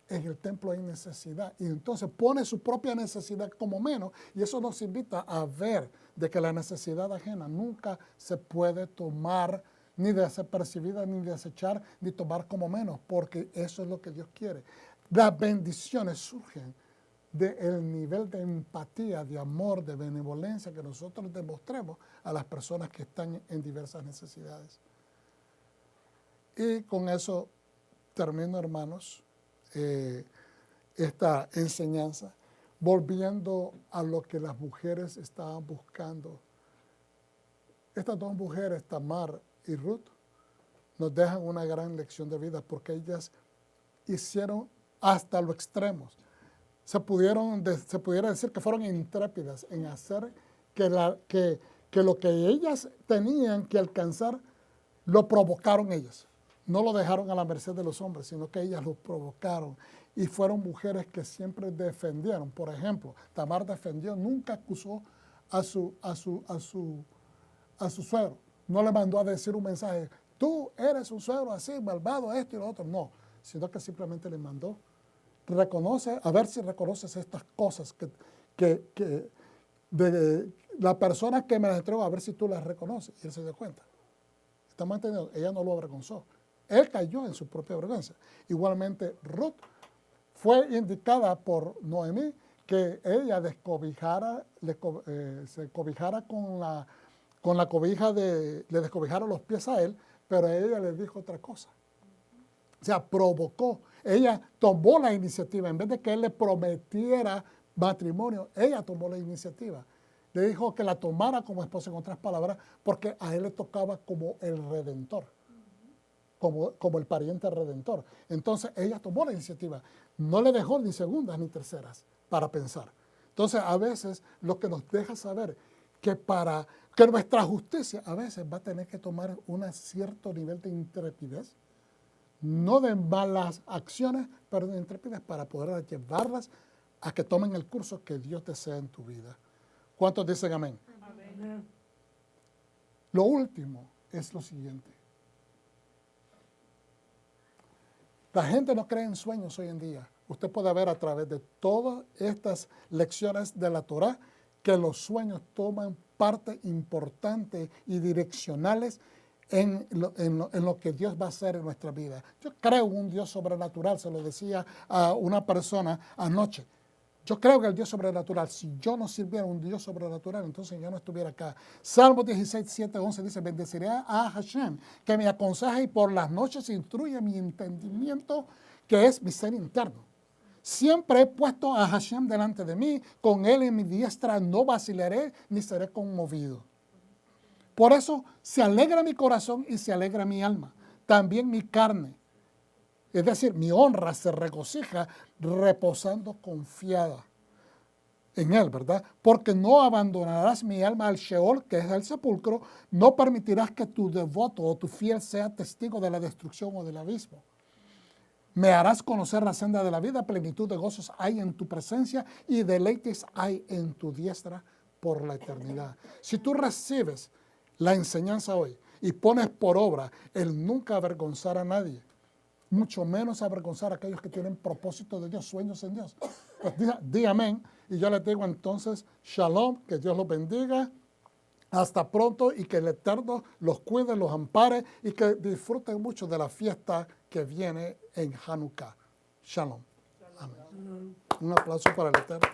en el templo hay necesidad, y entonces pone su propia necesidad como menos, y eso nos invita a ver de que la necesidad ajena nunca se puede tomar ni desapercibida, ni desechar, ni tomar como menos, porque eso es lo que Dios quiere. Las bendiciones surgen del nivel de empatía, de amor, de benevolencia que nosotros demostremos a las personas que están en diversas necesidades. Y con eso termino, hermanos, esta enseñanza, volviendo a lo que las mujeres estaban buscando. Estas dos mujeres, Tamar y Ruth, nos dejan una gran lección de vida, porque ellas hicieron hasta lo extremo. Se pudiera decir que fueron intrépidas en hacer que lo que ellas tenían que alcanzar, lo provocaron ellas. No lo dejaron a la merced de los hombres, sino que ellas lo provocaron. Y fueron mujeres que siempre defendieron. Por ejemplo, Tamar defendió, nunca acusó a su suegro. No le mandó a decir un mensaje, tú eres un suegro así, malvado, esto y lo otro. No, sino que simplemente le mandó, reconoce, a ver si reconoces estas cosas de la persona que me las entregó, a ver si tú las reconoces. Y él se dio cuenta. ¿Estamos entendiendo? Ella no lo avergonzó. Él cayó en su propia vergüenza. Igualmente, Ruth fue indicada por Noemí que ella se cobijara con la cobija le descobijara los pies a él, pero ella le dijo otra cosa. O sea, provocó. Ella tomó la iniciativa. En vez de que él le prometiera matrimonio, ella tomó la iniciativa. Le dijo que la tomara como esposa, en otras palabras, porque a él le tocaba como el redentor, como el pariente redentor. Entonces, ella tomó la iniciativa. No le dejó ni segundas ni terceras para pensar. Entonces, a veces, lo que nos deja saber que nuestra justicia a veces va a tener que tomar un cierto nivel de intrepidez, no de malas acciones, pero de intrepidez para poder llevarlas a que tomen el curso que Dios desea en tu vida. ¿Cuántos dicen amén? Amén. Lo último es lo siguiente. La gente no cree en sueños hoy en día. Usted puede ver a través de todas estas lecciones de la Torá que los sueños toman parte importante y direccionales en lo que Dios va a hacer en nuestra vida. Yo creo en un Dios sobrenatural, se lo decía a una persona anoche. Yo creo que el Dios sobrenatural, si yo no sirviera un Dios sobrenatural, entonces yo no estuviera acá. Salmo 16, 7, 11 dice, bendeciré a Hashem, que me aconseja y por las noches instruye mi entendimiento, que es mi ser interno. Siempre he puesto a Hashem delante de mí, con él en mi diestra no vacilaré ni seré conmovido. Por eso se alegra mi corazón y se alegra mi alma, también mi carne. Es decir, mi honra se regocija reposando confiada en él, ¿verdad? Porque no abandonarás mi alma al Sheol, que es el sepulcro, no permitirás que tu devoto o tu fiel sea testigo de la destrucción o del abismo. Me harás conocer la senda de la vida, plenitud de gozos hay en tu presencia y deleites hay en tu diestra por la eternidad. Si tú recibes la enseñanza hoy y pones por obra el nunca avergonzar a nadie, mucho menos avergonzar a aquellos que tienen propósito de Dios, sueños en Dios. Pues di amén. Y yo les digo entonces, shalom, que Dios los bendiga. Hasta pronto y que el Eterno los cuide, los ampare y que disfruten mucho de la fiesta que viene en Hanukkah. Shalom. Amén. Un aplauso para el Eterno.